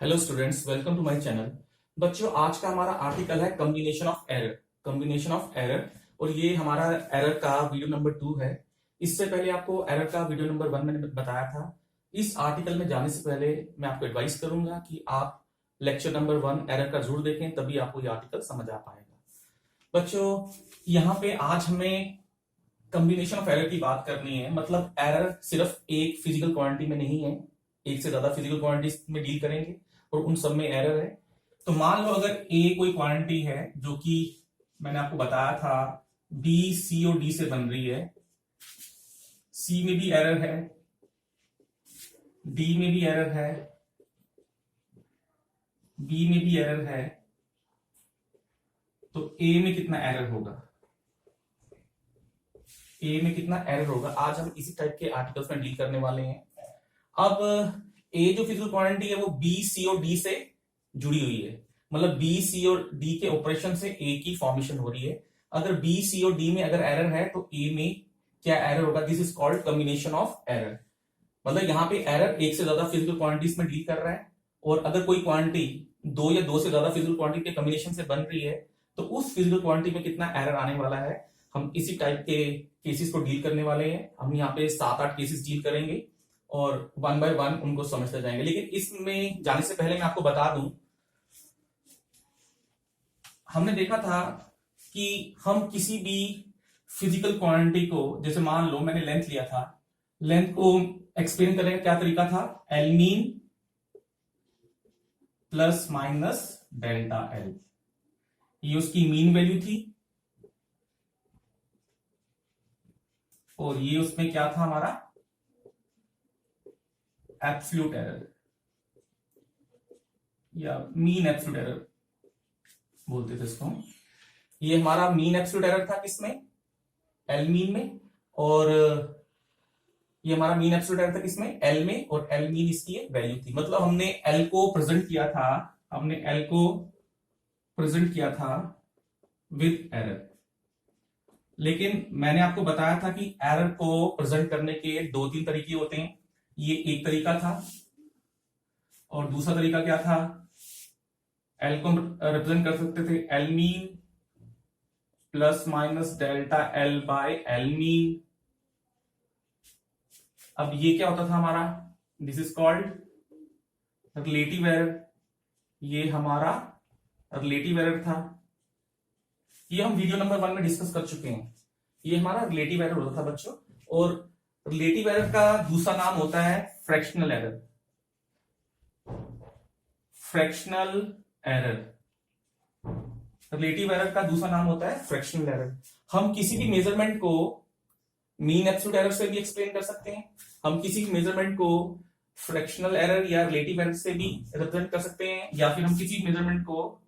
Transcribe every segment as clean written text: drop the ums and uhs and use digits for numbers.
Hello students, welcome to my channel. बच्चों, आज का हमारा आर्टिकल है combination of error. Combination of error, और ये हमारा एरर का वीडियो नंबर 2 है। इससे पहले आपको एरर का वीडियो नंबर 1 मैंने बताया था। इस आर्टिकल में जाने से पहले मैं आपको एडवाइस करूंगा कि आप लेक्चर नंबर 1 एरर का जरूर देखें, तभी आपको ये आर्टिकल समझ आ पाएगा। बच्चों, यहाँ पे आज हमें कॉम्बिनेशन ऑफ एरर की बात करनी है। मतलब एरर सिर्फ एक फिजिकल क्वांटिटी में नहीं है, एक से ज्यादा फिजिकल क्वांटिटीज में डील करेंगे और उन सब में एरर है। तो मान लो अगर ए कोई क्वांटिटी है जो कि मैंने आपको बताया था बी सी और डी से बन रही है, सी में भी एरर है, डी में भी एरर है, बी में भी एरर है, तो ए में कितना एरर होगा? ए में कितना एरर होगा? आज हम इसी टाइप के आर्टिकल्स में डील करने वाले हैं। अब ए जो फिजिकल क्वांटिटी है वो बी सी और डी से जुड़ी हुई है। मतलब बी सी और डी के ऑपरेशन से ए की फॉर्मेशन हो रही है। अगर बी सी और डी में अगर एरर है तो ए में क्या एरर होगा? This is called combination of error. मतलब यहाँ पे एरर एक से ज्यादा फिजिकल क्वांटिटीज में डील कर रहा है, और अगर कोई क्वांटिटी दो या दो से ज्यादा फिजिकल क्वांटिटी के कॉम्बिनेशन से बन रही है तो उस फिजिकल क्वांटिटी में कितना एरर आने वाला है। हम इसी टाइप के केसेस को डील करने वाले हैं। हम यहाँ पे 7-8 केसेस डील करेंगे और 1 बाय 1 उनको समझते जाएंगे। लेकिन इसमें जाने से पहले मैं आपको बता दूं, हमने देखा था कि हम किसी भी फिजिकल क्वांटिटी को, जैसे मान लो मैंने लेंथ लिया था, लेंथ को एक्सप्लेन करने का क्या तरीका था? L mean plus minus delta L, ये उसकी मीन वैल्यू थी, और ये उसमें क्या था हमारा? एब्सोल्यूट एरर या मीन एब्सोल्यूट एरर बोलते थे इसको। ये हमारा मीन एब्सोल्यूट एरर था किसमें? एल मीन में। और ये हमारा मीन एब्सोल्यूट एरर था किसमें? एल में। और एल मीन इसकी वैल्यू थी। मतलब हमने एल को प्रेजेंट किया था, हमने एल को प्रेजेंट किया था विद एरर। लेकिन मैंने आपको बताया था कि एरर को प्रेजेंट करने के 2-3 तरीके होते हैं। ये एक तरीका था, और दूसरा तरीका क्या था? एल को रिप्रेजेंट कर सकते थे L mean plus minus delta L by L mean. अब ये क्या होता था हमारा? This is called relative error. ये हमारा रिलेटिव एरर था। ये हम वीडियो नंबर 1 में डिस्कस कर चुके हैं। ये हमारा रिलेटिव एरर होता था बच्चों। और रिलेटिव एरर का दूसरा नाम होता है fractional error. Fractional error, relative error का दूसरा नाम होता है फ्रैक्शनल एरर। हम किसी भी मेजरमेंट को मीन एब्सोल्यूट एरर से भी एक्सप्लेन कर सकते हैं, हम किसी भी मेजरमेंट को फ्रैक्शनल एरर या रिलेटिव एरर से भी रिप्रेजेंट कर सकते हैं, या फिर हम किसी मेजरमेंट को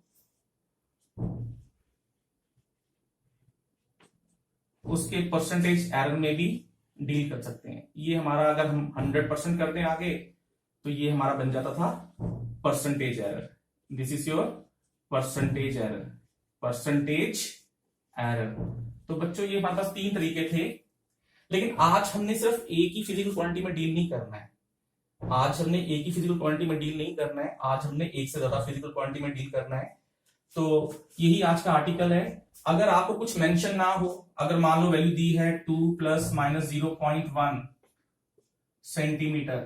उसके परसेंटेज एरर में भी डील कर सकते हैं। ये हमारा अगर हम 100% कर दें आगे तो ये हमारा बन जाता था percentage error. This is your percentage error, percentage error. तो बच्चों ये हमारे पास 3 तरीके थे। लेकिन आज हमने सिर्फ एक ही फिजिकल क्वांटिटी में डील नहीं करना है। आज हमने एक ही फिजिकल क्वांटिटी में डील नहीं करना है, आज हमने एक से ज्यादा फिजिकल क्वांटिटी में डील करना है। तो यही आज का आर्टिकल है। अगर आपको कुछ मेंशन ना हो, अगर मान लो वैल्यू दी है 2 + -0.1 सेंटीमीटर।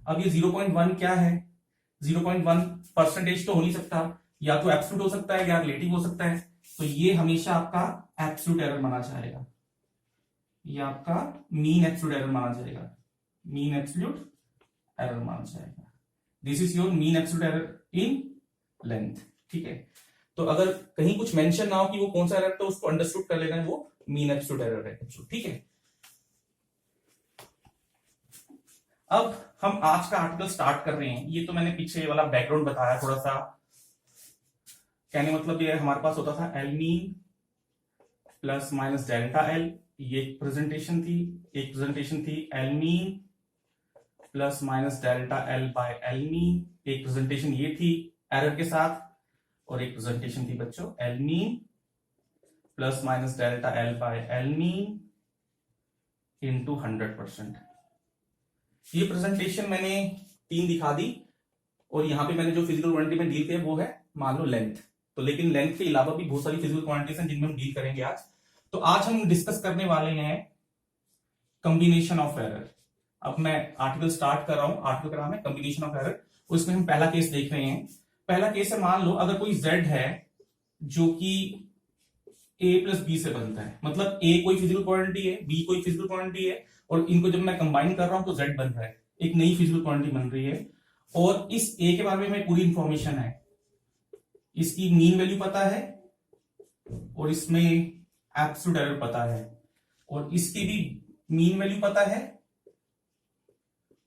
अब ये 0.1 क्या है? 0.1 परसेंटेज तो हो नहीं सकता, या तो एब्सोल्यूट हो सकता है या रिलेटिव हो सकता है। तो ये हमेशा आपका एब्सोल्यूट एरर माना जाएगा, ये आपका मीन एब्सोल्यूट एरर माना जाएगा, मीन एब्सोल्यूट एरर माना जाएगा। This is your mean absolute error in length. ठीक है, तो अगर कहीं कुछ मेंशन ना हो कि वो कौन सा एरर, तो उसको अंडरस्टूड कर लेना है वो मीन एब्सोल्यूट एरर है। ठीक है, अब हम आज का आर्टिकल स्टार्ट कर रहे हैं। ये तो मैंने पीछे वाला बैकग्राउंड बताया थोड़ा सा। कहने मतलब ये हमारे पास होता था L mean plus minus delta L, ये एक प्रेजेंटेशन थी। एक प्रेजेंटेशन थी L mean plus minus delta L by L mean, एक प्रेजेंटेशन ये थी एरर के साथ। और एक प्रेजेंटेशन थी बच्चों L mean plus minus delta L by L mean into 100%। ये प्रेजेंटेशन मैंने 3 दिखा दी। और यहाँ पे मैंने जो फिजिकल क्वांटिटी में डील किया वो है मान लो लेंथ। तो लेकिन लेंथ के अलावा भी बहुत सारी फिजिकल क्वांटिटीज हैं जिनमें हम डील करेंगे आज। तो आज हम डिस्कस करने वाले हैं कॉम्बिनेशन ऑफ एरर। अब मैं आर्टिकल स्टार्ट कर रहा हूं, आर्टिकल का नाम है कॉम्बिनेशन ऑफ एरर। उसमें हम पहला केस देख रहे हैं। पहला केस है, मान लो अगर कोई z है जो कि a प्लस बी से बनता है, मतलब a कोई फिजिकल क्वांटिटी है, b कोई फिजिकल क्वांटिटी है, और इनको जब मैं कंबाइन कर रहा हूं तो z बन रहा है, एक नई फिजिकल क्वांटिटी बन रही है। और इस a के बारे में पूरी इंफॉर्मेशन है, इसकी मीन वैल्यू पता है और इसमें एब्सोल्यूट एरर पता है, और इसकी भी मीन वैल्यू पता है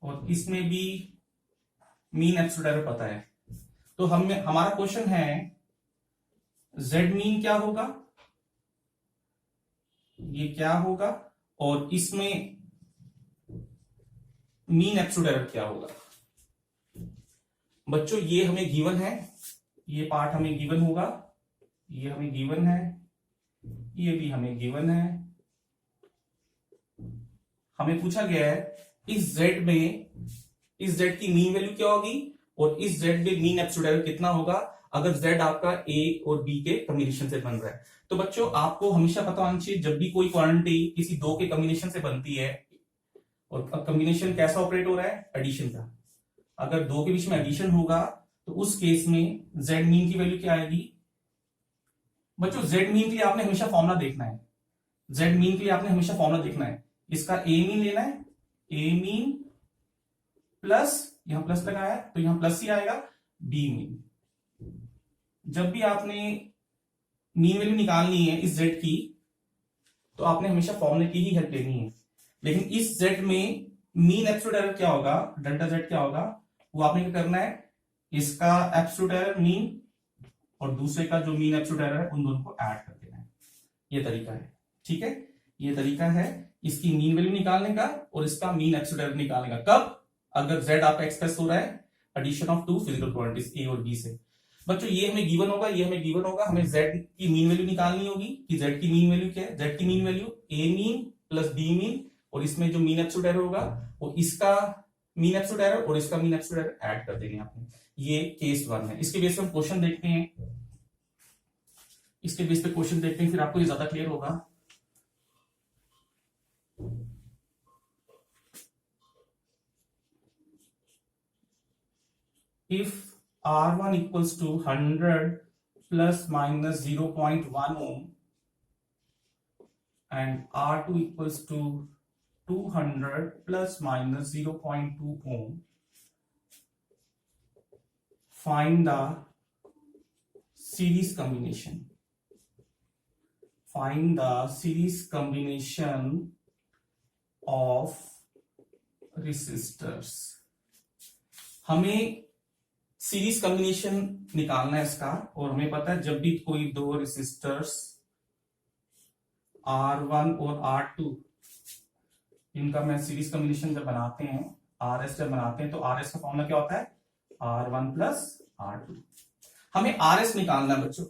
और इसमें भी मीन एब्सोल्यूट एरर पता है। तो हमारा क्वेश्चन है z मीन क्या होगा, ये क्या होगा, और इसमें मीन एब्सोल्यूट एरर क्या होगा। बच्चों ये हमें गिवन है, ये पार्ट हमें गिवन होगा, ये हमें गिवन है, ये भी हमें गिवन है। हमें पूछा गया है इस z में, इस z की मीन वैल्यू क्या होगी और इस z में मीन एब्सोल्यूट एरर कितना होगा अगर z आपका a और b के कॉम्बिनेशन से बन रहा है। तो बच्चों आपको हमेशा पता होना चाहिए जब भी कोई क्वांटिटी किसी दो के कॉम्बिनेशन से बनती है, और कॉम्बिनेशन कैसा ऑपरेट हो रहा है, एडिशन का। अगर दो के बीच में एडिशन होगा तो उस केस में z मीन की वैल्यू क्या आएगी। बच्चों z मीन के लिए आपने हमेशा फॉर्मूला देखना है, z मीन के लिए आपने हमेशा फॉर्मूला देखना है। इसका a मीन लेना है, a मीन प्लस, यहां प्लस लगाया तो यहां प्लस ही आएगा, b मीन। जब भी आपने मीन वैल्यू निकालनी है इस z की तो आपने हमेशा फॉर्मूले की ही हेल्प लेनी है। लेकिन इस z में मीन एब्सोल्यूट एरर क्या होगा, डेल्टा z क्या होगा, वो आपने क्या करना है, इसका एब्सोल्यूट एरर मीन और दूसरे का जो मीन एब्सोल्यूट एरर है उन दोनों को ऐड कर देना है। ये तरीका है, ठीक है, ये तरीका है इसकी मीन वैल्यू निकालने का और इसका मीन एब्सोल्यूट एरर निकालने का। कब, अगर z आपका एक्सप्रेस हो रहा है addition of two physical quantities a और b से। बच्चों ये हमें गिवन होगा, ये हमें गिवन होगा, हमें z की मीन वैल्यू निकालनी होगी कि z की मीन वैल्यू क्या है। z की mean value a mean plus b mean, और इसमें जो मीन एब्सोल्यूट एरर होगा वो इसका मीन एब्सोल्यूट एरर और इसका मीन एब्सोल्यूट एरर ऐड कर देंगे आपने। ये केस 1 है। इसके बेस पे हम क्वेश्चन देखते हैं, इसके बेस पे क्वेश्चन देखते हैं, फिर आपको ये ज्यादा क्लियर होगा। If R1 equals to 100 plus minus 0.1 ohm and R2 equals to 200 plus minus 0.2 ohm, find the series combination. Find the series combination of resistors. हमें सीरीज कॉम्बिनेशन निकालना है इसका, और हमें पता है जब भी कोई दो रेसिस्टर्स R1 और R2, इनका मैं सीरीज कॉम्बिनेशन जब बनाते हैं, RS जब बनाते हैं तो RS का फॉर्मूला क्या होता है, R1 प्लस R2। हमें RS निकालना है बच्चों,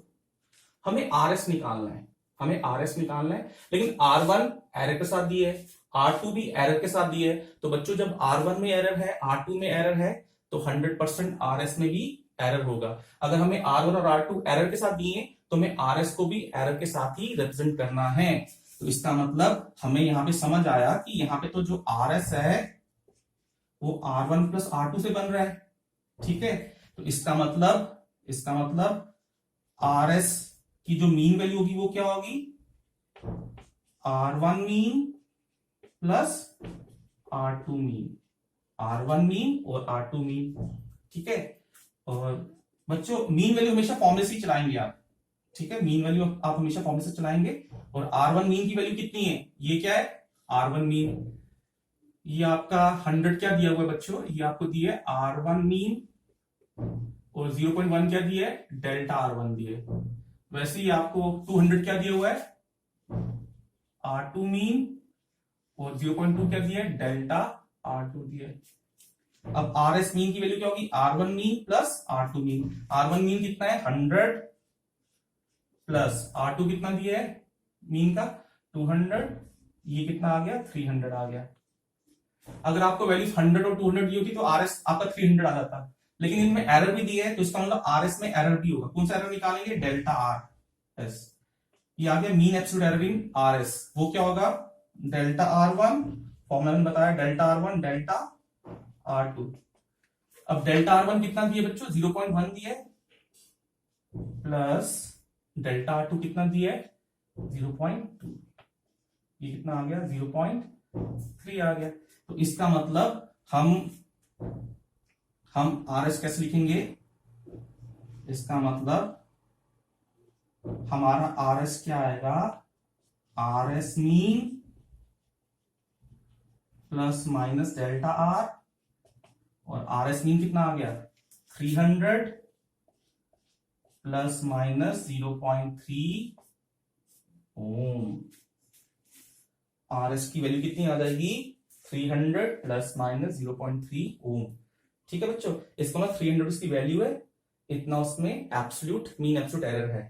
हमें RS निकालना है, हमें RS निकालना है। लेकिन R1 एरर के साथ दिए है, R2 भी एरर के साथ दिए है। तो बच्चों जब R1 में एरर है, R2 में एरर है, तो 100% RS में भी एरर होगा। अगर हमें R1 और R2 एरर के साथ दिए तो हमें RS को भी एरर के साथ ही रिप्रेजेंट करना है। तो इसका मतलब हमें यहां पे समझ आया कि यहां पे तो जो RS है वो R1 प्लस R2 से बन रहा है, ठीक है। तो इसका मतलब RS की जो मीन वैल्यू होगी वो क्या होगी, R1 mean plus R2 mean, R1 mean और R2 मीन, ठीक है। और बच्चों मीन वैल्यू हमेशा फॉर्मूले से चलाएंगे आप, ठीक है, मीन वैल्यू आप हमेशा फॉर्मूले से चलाएंगे। और R1 मीन की वैल्यू कितनी है, ये क्या है R1 मीन, ये आपका 100 क्या दिया हुआ है बच्चों, ये आपको दिया है R1 मीन, और 0.1 क्या दिया है, डेल्टा R1 दिया है। वैसे ही आपको 200 क्या दिया हुआ है, R2 मीन, और 0.2 क्या दिया है, डेल्टा R2 दिया है। अब RS मीन की वैल्यू क्या होगी, R1 mean plus R2 mean. R1 mean कितना है 100 प्लस R2 कितना दिया है मीन का 200, ये कितना आ गया 300 आ गया। अगर आपको वैल्यू 100 और 200 दी होती तो RS आपका 300 आ जाता, लेकिन इनमें एरर भी दिया है, तो इसका मतलब RS में एरर भी होगा। कौन सा एरर निकालेंगे? Delta RS। ये आ गया mean absolute error in RS। वो क्या होगा? डेल्टा R1, फॉर्मूला में बताया डेल्टा R1 डेल्टा R2। अब डेल्टा R1 कितना दिया बच्चों? 0.1 दिया है, प्लस डेल्टा R2 कितना दिया है? 0.2। ये कितना आ गया? 0.3 आ गया। तो इसका मतलब हम RS कैसे लिखेंगे? इसका मतलब हमारा RS क्या आएगा? RS mean plus minus delta R, और RS मीन कितना आ गया? 300 प्लस माइनस 0.3 ओम। RS की वैल्यू कितनी आ जाएगी? 300 प्लस माइनस 0.3 ओम। ठीक है बच्चों, इसका मतलब 300 इसकी वैल्यू है, इतना उसमें एब्सोल्यूट मीन एब्सोल्यूट एरर है,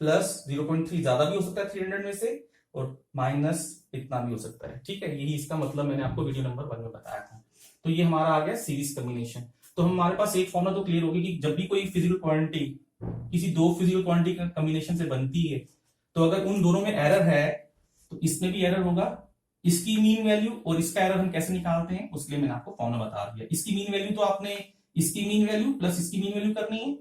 प्लस 0.3 ज्यादा भी हो सकता है 300 में से, और माइनस इतना भी हो सकता है। ठीक है, यही इसका मतलब मैंने आपको वीडियो नंबर 1 में बताया था। तो ये हमारा आ गया सीरीज कॉम्बिनेशन। तो हमारे पास एक फॉर्मूला तो क्लियर होगी कि जब भी कोई फिजिकल क्वांटिटी किसी दो फिजिकल क्वांटिटी का कॉम्बिनेशन से बनती है, तो अगर उन दोनों में एरर है तो इसमें भी एरर होगा। इसकी मीन वैल्यू और इसका एरर हम कैसे निकालते हैं, उसके लिए मैंने आपको फॉर्मूला बता दिया। इसकी मीन वैल्यू तो आपने इसकी मीन वैल्यू प्लस इसकी मीन वैल्यू करनी है,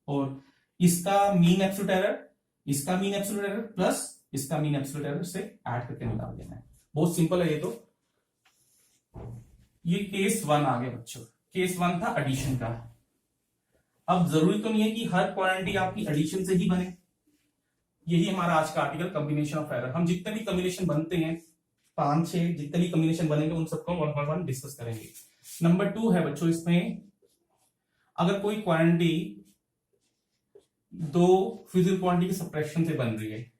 और इसका मीन एब्सोल्यूट एरर, इसका मीन एब्सोल्यूट एरर प्लस इसका मीन एब्सोल्यूट एरर से ऐड करके निकाल देना है। बहुत सिंपल है ये तो। ये केस 1 आ गया बच्चों। केस 1 था एडिशन का। अब जरूरी तो नहीं है कि हर क्वांटिटी आपकी एडिशन से ही बने। यही हमारा आज का आर्टिकल, कॉम्बिनेशन ऑफ एरर। हम जितने भी कॉम्बिनेशन बनते हैं 5-6 जितने भी कॉम्बिनेशन बनेंगे उन सबको वन बाय वन डिस्कस करेंगे। नंबर 2 है बच्चों, इसमें अगर कोई क्वांटिटी दो फिजिकल क्वांटिटी के सब्ट्रैक्शन से बन रही है,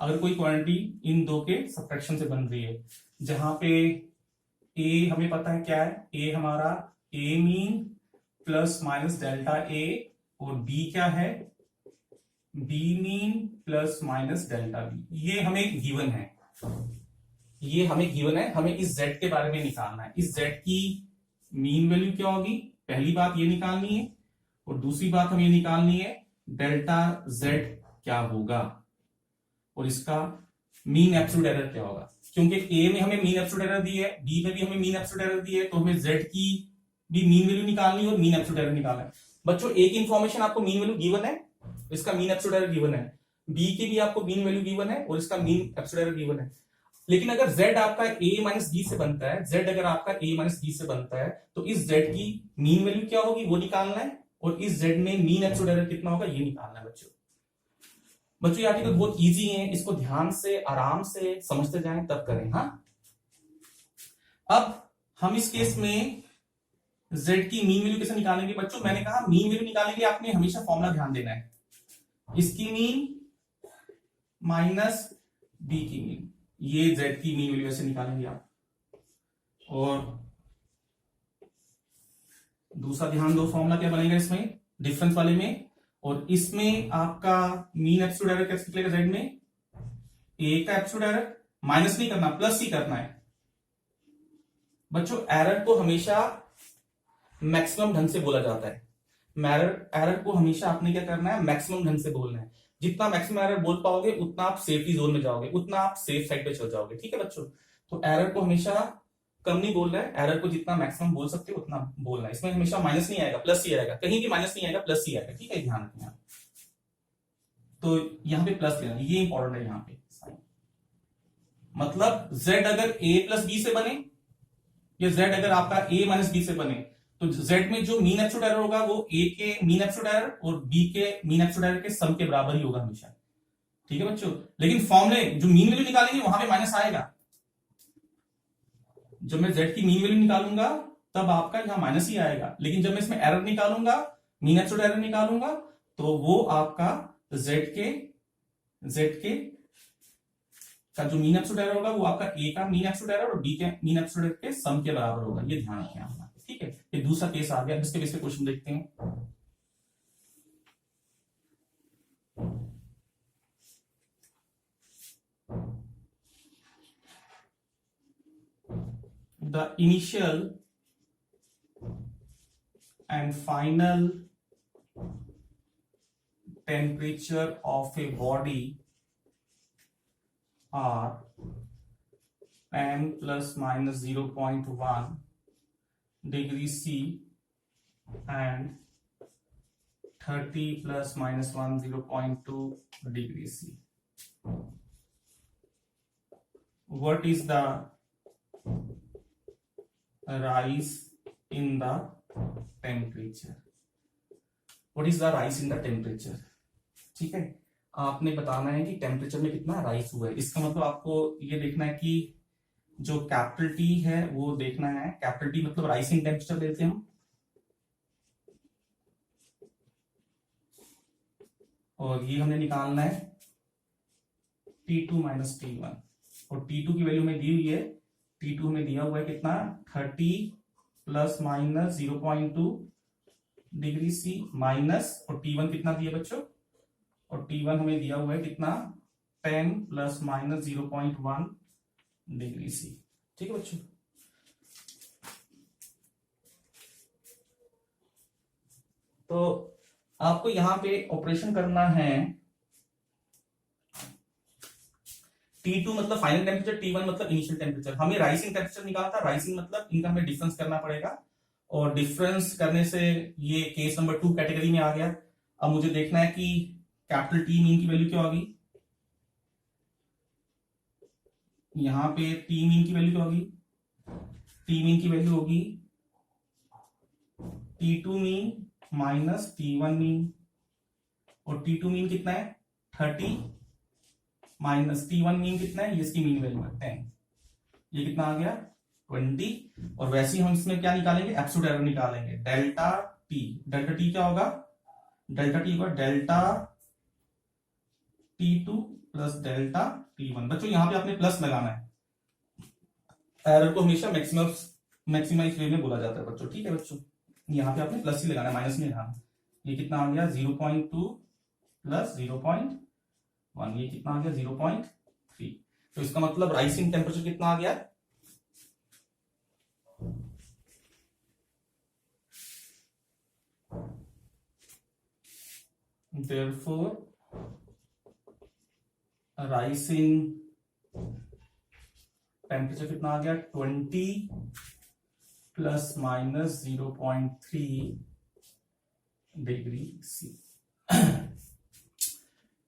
अगर कोई क्वांटिटी इन दो के सब्ट्रैक्शन से बन रही है, जहां पे ए हमें पता है क्या है, ए हमारा A mean plus minus delta A, और बी क्या है? B mean plus minus delta B. ये हमें गिवन है, ये हमें गिवन है। हमें इस z के बारे में निकालना है। इस z की मीन वैल्यू क्या होगी? पहली बात ये निकालनी है, और दूसरी बात हमें निकालनी है डेल्टा z क्या होगा, और इसका मीन एब्सोल्यूट एरर क्या होगा। क्योंकि a में हमें मीन एब्सोल्यूट एरर दी है, b में भी हमें मीन एब्सोल्यूट एरर दी है, तो हमें z की भी मीन वैल्यू निकालनी है और मीन एब्सोल्यूट एरर निकालना है। बच्चों एक इंफॉर्मेशन आपको मीन वैल्यू गिवन है, इसका मीन एब्सोल्यूट एरर गिवन है, b की भी आपको मीन वैल्यू गिवन है और इसका मीन एब्सोल्यूट एरर गिवन है। लेकिन अगर z आपका a माइनस b से बनता है, z अगर आपका a माइनस b से बनता है, तो इस z की मीन वैल्यू क्या होगी वो निकालना है, और इस z में मीन एब्सोल्यूट एरर कितना होगा ये निकालना है बच्चों। बच्चों ये आर्टिकल बहुत इजी है, इसको ध्यान से आराम से समझते जाएं तब करें। हाँ, अब हम इस केस में z की मीन वैल्यू कैसे निकालेंगे बच्चों? मैंने कहा मीन वैल्यू निकालेंगे, आपने हमेशा फॉर्मूला ध्यान देना है, इसकी मीन माइनस b की मीन, ये z की मीन वैल्यू ऐसे निकालेंगे आप। और दूसरा ध्यान दो, फॉर्मूला क्या बनेगा इसमें डिफरेंस वाले में, और इसमें आपका मीन एब्सोल्यूट एरर कैसे निकलेगा? z में a का एब्सोल्यूट एरर माइनस नहीं करना, प्लस ही करना है। बच्चों एरर को हमेशा मैक्सिमम ढंग से बोला जाता है, एरर को हमेशा आपने क्या करना है? मैक्सिमम ढंग से बोलना है। जितना मैक्सिमम एरर बोल पाओगे उतना आप सेफ्टी जोन में जाओगे, उतना आप सेफ साइड पे चल जाओगे। ठीक है बच्चों, तो एरर को हमेशा कम नहीं बोल रहा है, एरर को जितना मैक्सिमम बोल सकते हो उतना बोलना है। इसमें हमेशा माइनस नहीं आएगा, प्लस ही आएगा, कहीं भी माइनस नहीं आएगा, प्लस ही आएगा। ठीक है, ध्यान रखना। तो यहां पे प्लस लेना, ये इंपॉर्टेंट है यहाँ पे। मतलब z अगर a प्लस बी से बने, या z अगर आपका a माइनस बी से बने, तो z में जो मीन एब्सोल्यूट एरर होगा वो a के मीन एब्सोल्यूट एरर और b के मीन एब्सोल्यूट एरर के सम के बराबर ही होगा हमेशा। ठीक है बच्चों, लेकिन फॉर्मूले जो मीन वैल्यू निकालेंगे वहां पे माइनस आएगा। जब मैं z की मीन वैल्यू निकालूंगा तब आपका यहां माइनस ही आएगा, लेकिन जब मैं इसमें एरर निकालूंगा, मीन एब्सोल्यूट एरर निकालूंगा, तो वो आपका z के का जो मीन एब्सोल्यूट एरर होगा वो आपका a का मीन एब्सोल्यूट एरर और b के मीन एब्सोल्यूट एरर के सम के बराबर होगा। ये ध्यान रखें आप। ठीक है, ये दूसरा केस आ गया, जिसके बेस पे क्वेश्चन देखते हैं। The initial and final temperature of a body are 10 plus minus 0.1 degree C and 30 plus minus 1 0.2 degree C. What is the rise in the temperature? What is the rise in the temperature? ठीक है, आपने बताना है कि temperature में कितना rise हुआ है। इसका मतलब आपको ये देखना है कि जो कैपिटल टी है वो देखना है। कैपिटल टी मतलब राइजिंग टेम्परेचर लेते हैं हम, और ये हमने निकालना है T2 माइनस T1, और T2 की वैल्यू में दी हुई है, T2 में दिया हुआ है कितना 30 plus minus 0.2 degree C minus, और T1 कितना दिया बच्चों, और T1 हमें दिया हुआ है कितना 10 प्लस माइनस 0.1 डिग्री सी। ठीक है बच्चों, तो आपको यहां पे ऑपरेशन करना है। T2 मतलब फाइनल टेम्परेचर, T1 मतलब इनिशियल टेम्परेचर। हमें राइजिंग टेम्परेचर निकालना था, राइजिंग मतलब इनका हमें डिफरेंस करना पड़ेगा, और डिफरेंस करने से ये केस नंबर 2 कैटेगरी में आ गया। अब मुझे देखना है कि कैपिटल टी मीन की वैल्यू क्या होगी, यहां पे टी मीन की वैल्यू क्या होगी, टी मीन की वैल्यू होगी T2 mean minus T1 mean, और T2 मीन कितना है 30 माइनस T1 मीन कितना है, ये इसकी मीन वैल्यू है 10, ये कितना आ गया 20। और वैसे ही हम इसमें क्या निकालेंगे, एब्सोल्यूट एरर निकालेंगे। डेल्टा टी, डेल्टा टी क्या होगा, डेल्टा टी होगा delta T2 plus delta T1। बच्चों यहां पे आपने प्लस लगाना है, एरर को हमेशा मैक्सिमाइज वे में बोला जाता है बच्चों। ठीक है बच्चों, यहाँ पे आपने प्लस ही लगाना है, माइनस नहीं लगाना। ये कितना आ गया 0.2 प्लस 0.1, ये कितना आ गया 0.3। तो इसका मतलब राइजिंग टेम्परेचर कितना आ गया, therefore राइजिंग टेम्परेचर कितना आ गया 20 प्लस माइनस 0.3 डिग्री सी।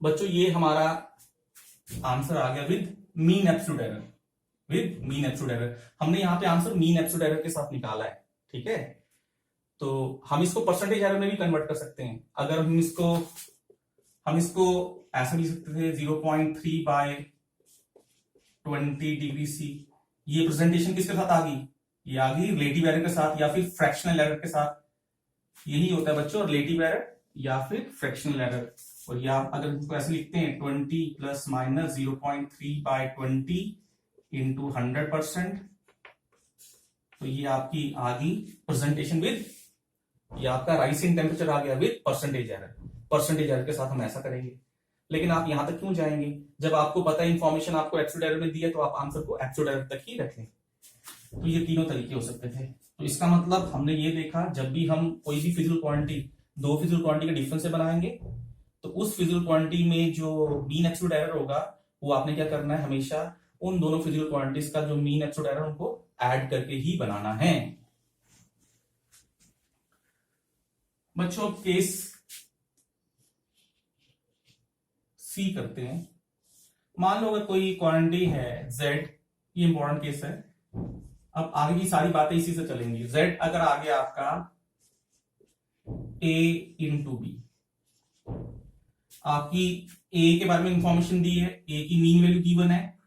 बच्चों ये हमारा आंसर आ गया with mean absolute error, with mean absolute error. हमने यहां पे आंसर मीन एब्सोल्यूट एरर के साथ निकाला है। ठीक है, तो हम इसको परसेंटेज एरर में भी कन्वर्ट कर सकते हैं। अगर हम इसको ऐसा लिख सकते थे 0.3 बाय 20 डिग्री सी। ये प्रेजेंटेशन किसके साथ आ गई, ये आ गई रिलेटिव एरर के साथ या फिर फ्रैक्शनल एरर के साथ। यही होता है बच्चों, रिलेटिव एरर या फिर फ्रैक्शनल एरर। और या अगर इसको ऐसे लिखते हैं 20 प्लस माइनस 0.3 बाय 20 इंटू 100%, तो ये आपकी आ गई प्रेजेंटेशन विद, ये आपका राइजिंग टेम्परेचर आ गया with percentage error. Percentage error के साथ हम ऐसा करेंगे। लेकिन आप यहां तक क्यों जाएंगे, जब आपको पता है इंफॉर्मेशन आपको एब्सोल्यूट एरर में दी है, तो आप आंसर को एब्सोल्यूट एरर तक ही रखें। तो ये तीनों तरीके हो सकते थे। तो इसका मतलब हमने ये देखा, जब भी हम कोई भी फिजिकल क्वांटिटी दो फिजिकल क्वांटिटी के डिफरेंस से बनाएंगे, तो उस फिजिकल क्वांटिटी में जो मीन एब्सोल्यूट एरर होगा, वो आपने क्या करना है, हमेशा उन दोनों फिजिकल क्वांटिटीज का जो मीन एब्सोल्यूट एरर उनको ऐड करके ही बनाना है। बच्चों केस सी करते हैं। मान लो अगर कोई क्वांटिटी है z, ये इंपॉर्टेंट केस है। अब आगे की सारी बातें इसी से चलेंगी। z अगर आ गया आपका a इंटू बी, आपकी a के बारे में इंफॉर्मेशन दी है, a की मीन वैल्यू गिवन है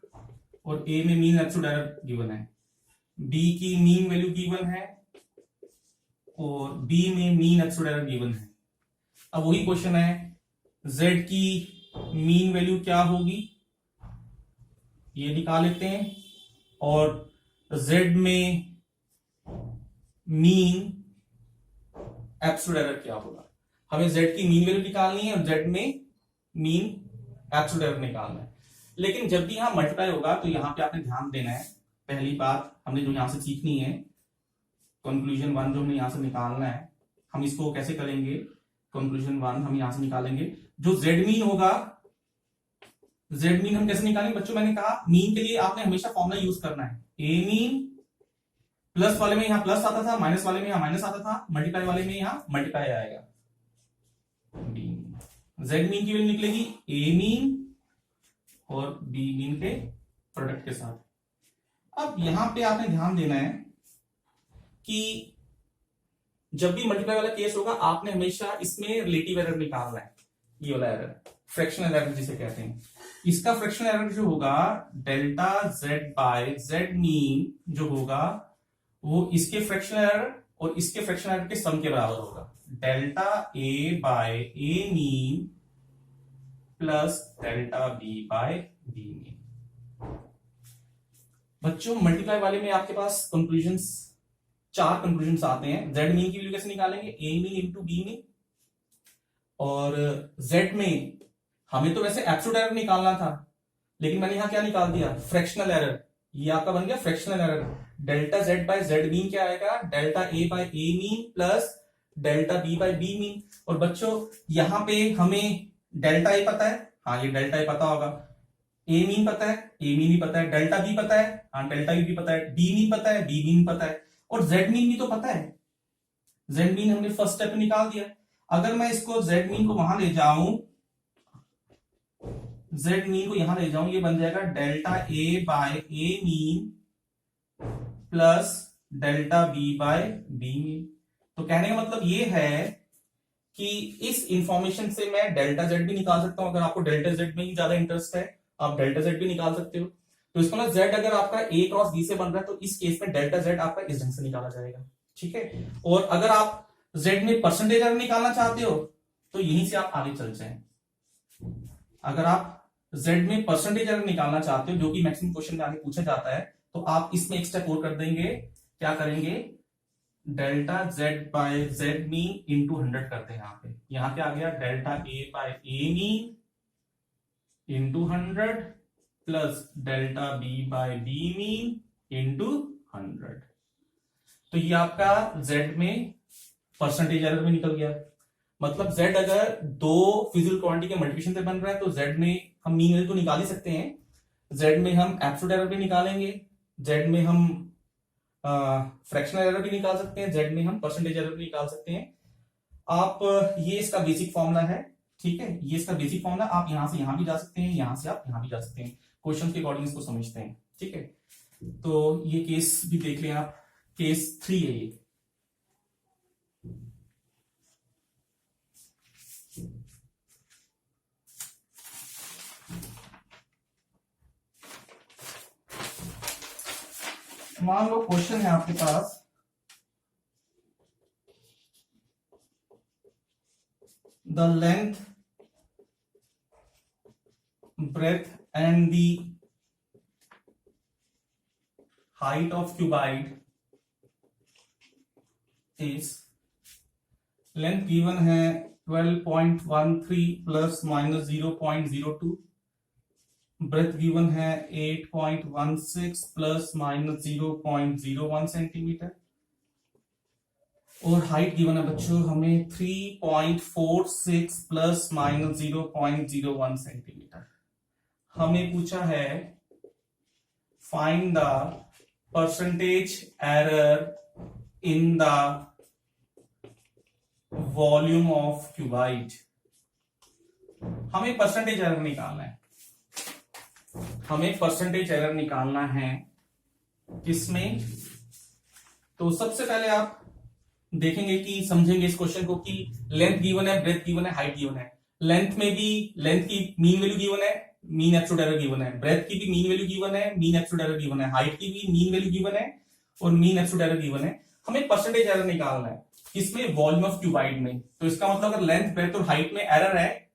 और a में मीन एब्सोल्यूट एरर गिवन है, b की मीन वैल्यू गिवन है और b में मीन एब्सोल्यूट एरर गिवन है। अब वही क्वेश्चन है, z की मीन वैल्यू क्या होगी, ये निकाल लेते हैं, और z में मीन एब्सोल्यूट एरर क्या होगा। हमें z की मीन वैल्यू निकालनी है और z में मीन एब्सोल्यूट एरर निकालना है। लेकिन जब भी यहां मल्टीप्लाई होगा, तो यहां पे आपने ध्यान देना है, पहली बात हमने जो यहां से सीखनी है, कंक्लूजन 1 जो हमने यहां से निकालना है, हम इसको कैसे करेंगे, कंक्लूजन 1 हम यहां से निकालेंगे। जो जेड मीन होगा, जेड मीन हम कैसे निकालेंगे बच्चों, मैंने कहा मीन के लिए आपने हमेशा फॉर्मूला यूज करना है, ए मीन प्लस वाले में यहां प्लस आता था, माइनस वाले में यहां माइनस आता था, मल्टीप्लाई वाले में यहां मल्टीप्लाई आएगा। जेड मीन की वैल्यू निकलेगी ए मीन और बी मीन के प्रोडक्ट के साथ। अब यहां पे आपने ध्यान देना है कि जब भी मल्टीप्लाई वाला केस होगा आपने हमेशा इसमें रिलेटिव एरर निकालना है, ये वाला एरर फ्रैक्शनल एरर जिसे कहते हैं। इसका फ्रैक्शनल एरर जो होगा delta Z by Z mean जो होगा वो इसके फ्रैक्शनल एरर और इसके फ्रैक्शनल एरर के सम के बराबर होगा, delta A by A mean plus delta B by B mean. बच्चों मल्टीप्लाई वाले में आपके पास कंक्लूजन्स, 4 कंक्लूजन्स आते हैं। जेड मीन की वैल्यू कैसे निकालेंगे, ए मीन इंटू बी मीन, और जेड में हमें तो वैसे एब्सोल्यूट एरर निकालना था लेकिन मैंने यहां क्या निकाल दिया, फ्रैक्शनल एरर। ये आपका बन गया fractional error. Delta Z by Z mean क्या आएगा, delta A by A mean plus delta B by B mean. और बच्चों यहां पे हमें डेल्टा ए पता है, हाँ ये डेल्टा ए पता होगा, ए मीन पता है, ए मीन भी पता है, डेल्टा बी पता है, हाँ डेल्टा बी भी पता है, बी मीन पता है, बी मीन पता है, और जेड मीन भी तो पता है। जेड मीन हमने फर्स्ट स्टेप में निकाल दिया। अगर मैं इसको जेड मीन को वहां ले जाऊं, जेड मीन को यहां ले जाऊं, ये बन जाएगा delta A by A mean plus delta B by B mean. तो कहने का मतलब ये है कि इस इंफॉर्मेशन से मैं डेल्टा जेड भी निकाल सकता हूं। अगर आपको डेल्टा जेड में ही ज्यादा इंटरेस्ट है आप डेल्टा जेड भी निकाल सकते हो। तो इसको ना जेड अगर आपका ए क्रॉस बी से बन रहा है तो इस केस में डेल्टा जेड आपका इस ढंग से निकाला जाएगा, ठीक है। और अगर आप जेड में परसेंटेज एरर निकालना चाहते हो तो यहीं से आप आगे चल जाएं। अगर आप जेड में परसेंटेज एरर निकालना चाहते हो जो कि मैक्सिमम क्वेश्चन में आगे पूछा जाता है, तो आप इसमें एक स्टेप और कर देंगे। क्या करेंगे, delta Z by Z mean into 100 करते हैं। यहां क्या आ गया, delta A by A mean into 100 plus delta B by B mean into 100। तो ये आपका जेड में परसेंटेज एरर में निकल गया। मतलब जेड अगर 2 फिजिकल क्वांटिटी के मल्टीप्लिकेशन से बन रहा है तो जेड में हम मीन वैल्यू तो निकाल ही सकते हैं। जेड में हम एब्सोल्यूट एरर भी निकालेंगे, जेड में हम फ्रैक्शनल एरर भी निकाल सकते हैं, जेड में हम परसेंटेज एरर भी निकाल सकते हैं। आप ये इसका बेसिक फॉर्मूला है, ठीक है, ये इसका बेसिक फॉर्मूला। आप यहां से यहां भी जा सकते हैं, यहां से आप यहां भी जा सकते हैं, क्वेश्चन के अकॉर्डिंग इसको समझते हैं, ठीक है। तो ये केस भी देख लें आप, केस 3 है ये। मान लो क्वेश्चन है आपके पास, the length breadth and the height of cuboid is, length given है 12.13 प्लस माइनस 0.02, ब्रेथ गिवन है 8.16 प्लस माइनस 0.01 सेंटीमीटर, और हाइट गिवन है बच्चों हमें 3.46 प्लस माइनस 0.01 सेंटीमीटर। हमें पूछा है find the percentage error in the volume of cuboid. हमें परसेंटेज एरर निकालना है, हमें परसेंटेज एरर निकालना है किसमें। तो सबसे पहले आप देखेंगे कि समझेंगे इस क्वेश्चन को कि लेंथ गिवन है, ब्रेथ गिवन है, हाइट गिवन है। लेंथ में भी लेंथ की मीन वैल्यू गिवन है, मीन एब्सोल्यूट एरर गिवन है, ब्रेथ की भी मीन वैल्यू गिवन है, मीन एब्सोल्यूट एरर गिवन है, हाइट की भी मीन वैल्यू गिवन है और मीन एब्सोल्यूट एरर गिवन है। हमें परसेंटेज एरर निकालना है किसमें, वॉल्यूम ऑफ क्यूबाइड में। तो इसका मतलब अगर लेंथ, ब्रेथ और हाइट में एरर है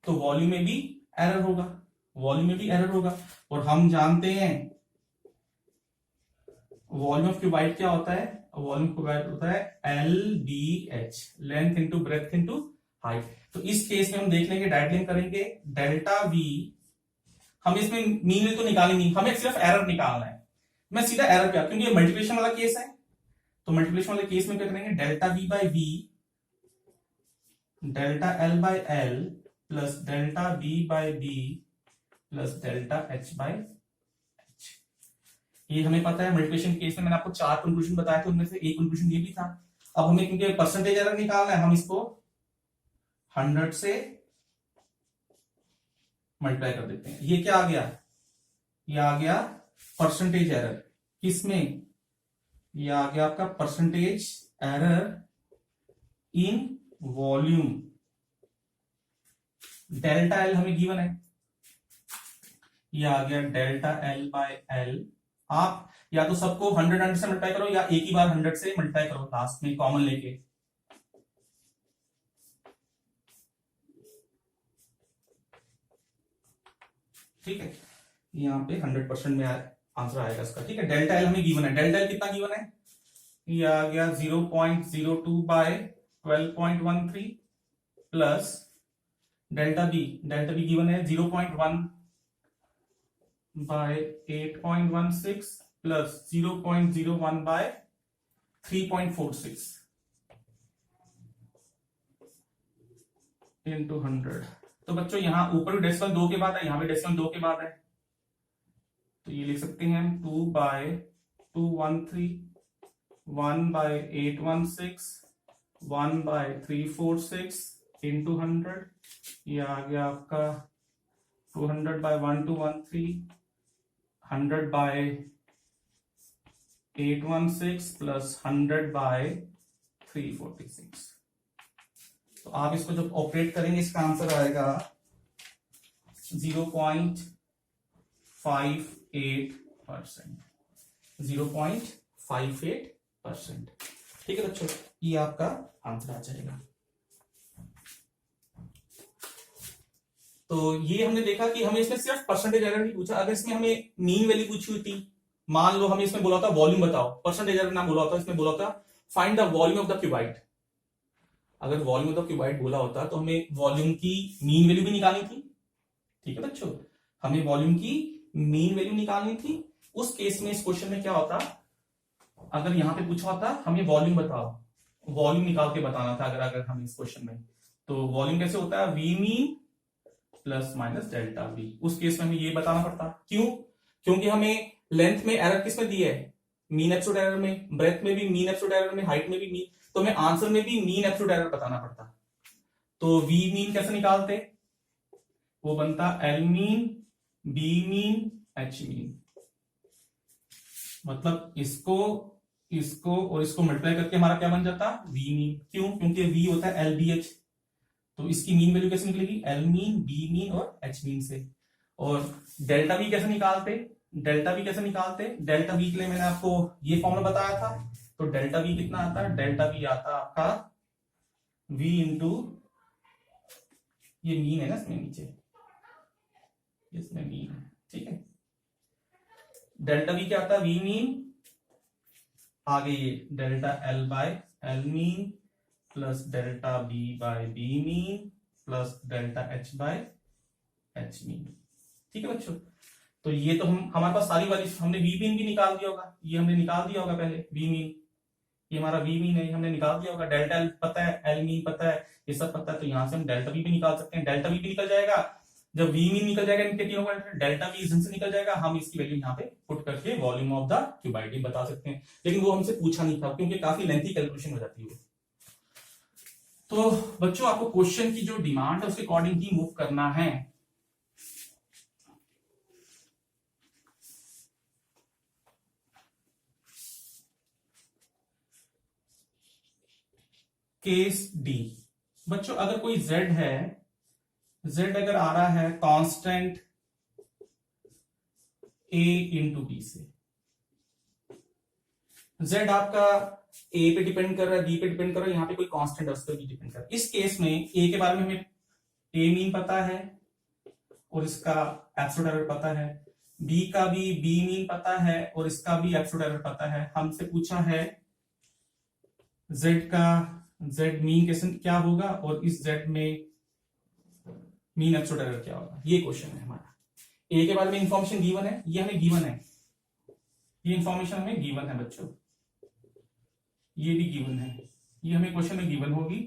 तो वॉल्यूम में भी एरर होगा, वॉल्यूम में भी एरर होगा। और हम जानते हैं वॉल्यूम ऑफ क्यूबाइड क्या होता है, वॉल्यूम ऑफ क्यूबाइड होता है LBH, length into breadth into height. तो इस केस में हम देख लेंगे, डायरेक्ट लिंक करेंगे, डेल्टा V, हम इसमें मीन वैल्यू तो निकालेंगे, हमें सिर्फ एरर निकालना है। मैं सीधा एरर क्या, क्योंकि ये मल्टीप्लिकेशन वाला केस है, तो मल्टीप्लिकेशन वाले केस में क्या करेंगे, delta V by V delta L by L plus delta B by B plus delta H by H. ये हमें पता है मल्टीप्लिकेशन केस में मैंने आपको 4 कंक्लूजन बताए थे, उनमें से एक कंक्लूजन ये भी था। अब हमें क्योंकि परसेंटेज एरर निकालना है, हम इसको 100 से मल्टीप्लाई कर देते हैं। ये क्या आ गया, ये आ गया परसेंटेज एरर। किसमें, ये आ गया आपका percentage error in volume. Delta L हमें गिवन है, ये आ गया डेल्टा एल बाय एल। आप या तो सबको 100 से मल्टीप्लाई करो या एक ही बार 100 से मल्टीप्लाई करो लास्ट में कॉमन लेके। ठीक है, यहाँ पे 100% में आंसर आएगा इसका। ठीक है, डेल्टा एल हमें गिवन है। डेल्टा एल कितना गिवन है, ये आ गया 0.02 by 12.13 plus delta B given है 0.1 बाय 8.16 प्लस 0.01 बाय 3.46 इंटू 100। तो बच्चों यहाँ ऊपर भी डेसिमल 2 के बाद है, यहाँ भी डेसिमल 2 के बाद है, तो ये लिख सकते हैं हम 2 बाय 213, 1 बाय 816, 1 बाय 346 इंटू 100। ये आ गया आपका 200 बाय 1213, 100 बाय 816 प्लस 100 बाय 346। तो आप इसको जब ऑपरेट करेंगे इसका आंसर आएगा 0.58%। 0.58%। ठीक है बच्चों, ये आपका आंसर आ जाएगा। तो ये हमने देखा कि हमें इसमें सिर्फ परसेंटेज एरर नहीं पूछा। अगर इसमें हमें मीन वैल्यू पूछी होती, मान लो हमें इसमें बोला था वॉल्यूम बताओ, परसेंटेज एरर ना बोला होता, इसमें बोला होता find the volume of the cuboid. अगर वॉल्यूम ऑफ द क्यूबाइड बोला होता तो हमें वॉल्यूम की मीन वैल्यू भी निकालनी थी। ठीक है बच्चों, हमें वॉल्यूम की मीन वैल्यू निकालनी थी। उस केस में इस क्वेश्चन में क्या होता, अगर यहां पे पूछा होता हमें वॉल्यूम बताओ, वॉल्यूम निकाल के बताना था। अगर हम इस क्वेश्चन में, तो वॉल्यूम कैसे होता है, V mean plus minus delta V. उस केस में हमें ये बताना पड़ता। क्यों, क्योंकि हमें लेंथ में एरर किसमें दी है, मीन एब्सोल्यूट एरर में, ब्रेथ में भी मीन एब्सोल्यूट एरर में, हाइट में भी मीन, तो हमें आंसर में भी मीन एब्सोल्यूट एरर बताना पड़ता। तो वी मीन कैसे निकालते, वो बनता L mean, B mean, H mean. मतलब इसको और इसको मल्टीप्लाई करके हमारा क्या बन जाता, वी मीन। क्यों, क्योंकि वी होता है एल बी एच, तो इसकी मीन वैल्यू कैसे निकलेगी, एल मीन, बी मीन और एच मीन से। और डेल्टा बी कैसे निकालते, डेल्टा बी के लिए मैंने आपको ये फॉर्मूला बताया था। तो डेल्टा बी कितना आता है, डेल्टा बी आता आपका v इंटू, ये मीन है ना इसमें नीचे, इसमें मीन है। ठीक है, डेल्टा बी क्या आता है, वी मीन, आगे ये delta L by L mean plus delta B by B mean plus delta H by H mean. ठीक है बच्चों, तो ये तो हमारे पास सारी वाली हमने वी मीन भी निकाल दिया होगा, ये हमने निकाल दिया होगा पहले वी मीन, ये हमारा वी मीन है, हमने निकाल दिया होगा। डेल्टा एल पता है, एल मीन पता है, ये सब पता है, तो यहां से हम डेल्टा बी भी निकाल सकते हैं। डेल्टा बी भी निकल जाएगा, जब वी मीन निकल जाएगा इनके तीनों का, डेल्टा बी से निकल जाएगा, हम इसकी वैल्यू यहाँ पे पुट करके वॉल्यूम ऑफ द क्यूबाइड बता सकते हैं। लेकिन वो हमसे पूछा नहीं था क्योंकि काफी लेंथी कैलकुलेशन हो जाती है। तो बच्चों आपको क्वेश्चन की जो डिमांड है उसके अकॉर्डिंग ही मूव करना है। केस डी, बच्चों अगर कोई z है, z अगर आ रहा है कांस्टेंट a इंटू बी से, z आपका a पे डिपेंड कर रहा है, b पे डिपेंड कर रहा है, यहाँ पे कोई कांस्टेंट है उस पर भी डिपेंड कर रहा है। इस केस में a के बारे में हमें a मीन पता है और इसका एब्सोल्यूट एरर पता है, b का भी b मीन पता है और इसका भी एब्सोल्यूट एरर पता है। हमसे पूछा है z का z मीन कैसे क्या होगा और इस z में मीन एब्सोल्यूट एरर क्या होगा, ये क्वेश्चन है हमारा। a के बारे में इंफॉर्मेशन गिवन है, ये हमें गिवन है, ये इंफॉर्मेशन हमें गिवन है बच्चों, ये भी गिवन है, ये हमें क्वेश्चन में गिवन होगी।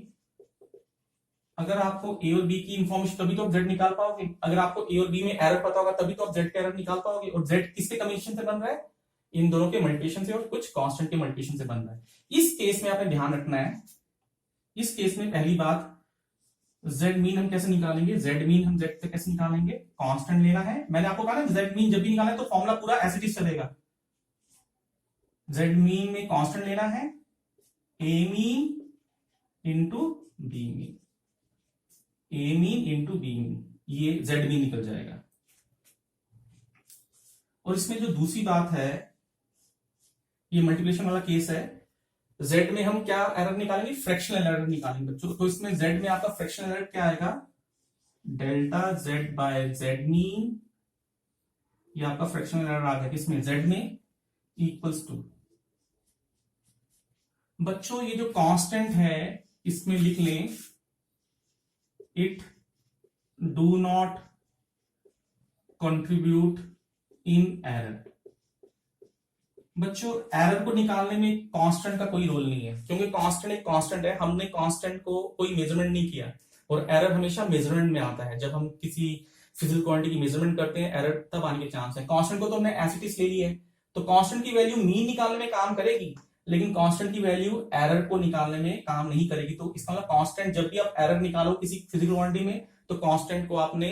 अगर आपको ए और बी की इंफॉर्मेशन, तभी तो आप जेड निकाल पाओगे। अगर आपको ए और बी में एरर पता होगा तभी तो आप जेड का एरर निकाल पाओगे। और जेड किसके कम्बिनेशन से बन रहा है? इन दोनों के मल्टीप्लिकेशन से और कुछ कांस्टेंट के मल्टीप्लिकेशन से बन रहा है। इस केस में आपने ध्यान रखना है, इस केस में पहली बात, जेड मीन हम कैसे निकालेंगे? जेड मीन हम जेड से कैसे निकालेंगे? कांस्टेंट लेना है। मैंने आपको कहा ना जेड मीन जब भी निकाला है तो फॉर्मूला पूरा एज इट इज चलेगा। जेड मीन में कांस्टेंट लेना है, ए मीन इंटू बी मीन, ए मीन इंटू बी मीन, ये जेड मीन निकल जाएगा। और इसमें जो दूसरी बात है, ये मल्टीप्लिकेशन वाला केस है, z में हम क्या एरर निकालेंगे? फ्रैक्शनल एरर निकालेंगे बच्चों। तो इसमें z में आपका फ्रैक्शनल एरर क्या आएगा? Delta z by Z mean, ये आपका फ्रैक्शनल एरर आ गया किसमें? z में, इक्वल्स टू, बच्चों ये जो कांस्टेंट है इसमें लिख लें, it do not contribute in error. बच्चों एरर को निकालने में कांस्टेंट का कोई रोल नहीं है, क्योंकि कांस्टेंट एक कांस्टेंट है, हमने कांस्टेंट को कोई मेजरमेंट नहीं किया। और एरर हमेशा मेजरमेंट में आता है। जब हम किसी फिजिकल क्वांटिटी की मेजरमेंट करते हैं एरर तब आने के चांस है। कांस्टेंट को तो हमने एज इट इज ले लिया है, तो कांस्टेंट की वैल्यू मीन निकालने में काम करेगी, लेकिन कांस्टेंट की वैल्यू एरर को निकालने में काम नहीं करेगी। तो इसका मतलब कांस्टेंट, जब भी आप एरर निकालो किसी फिजिकल क्वांटिटी में, तो कांस्टेंट को आपने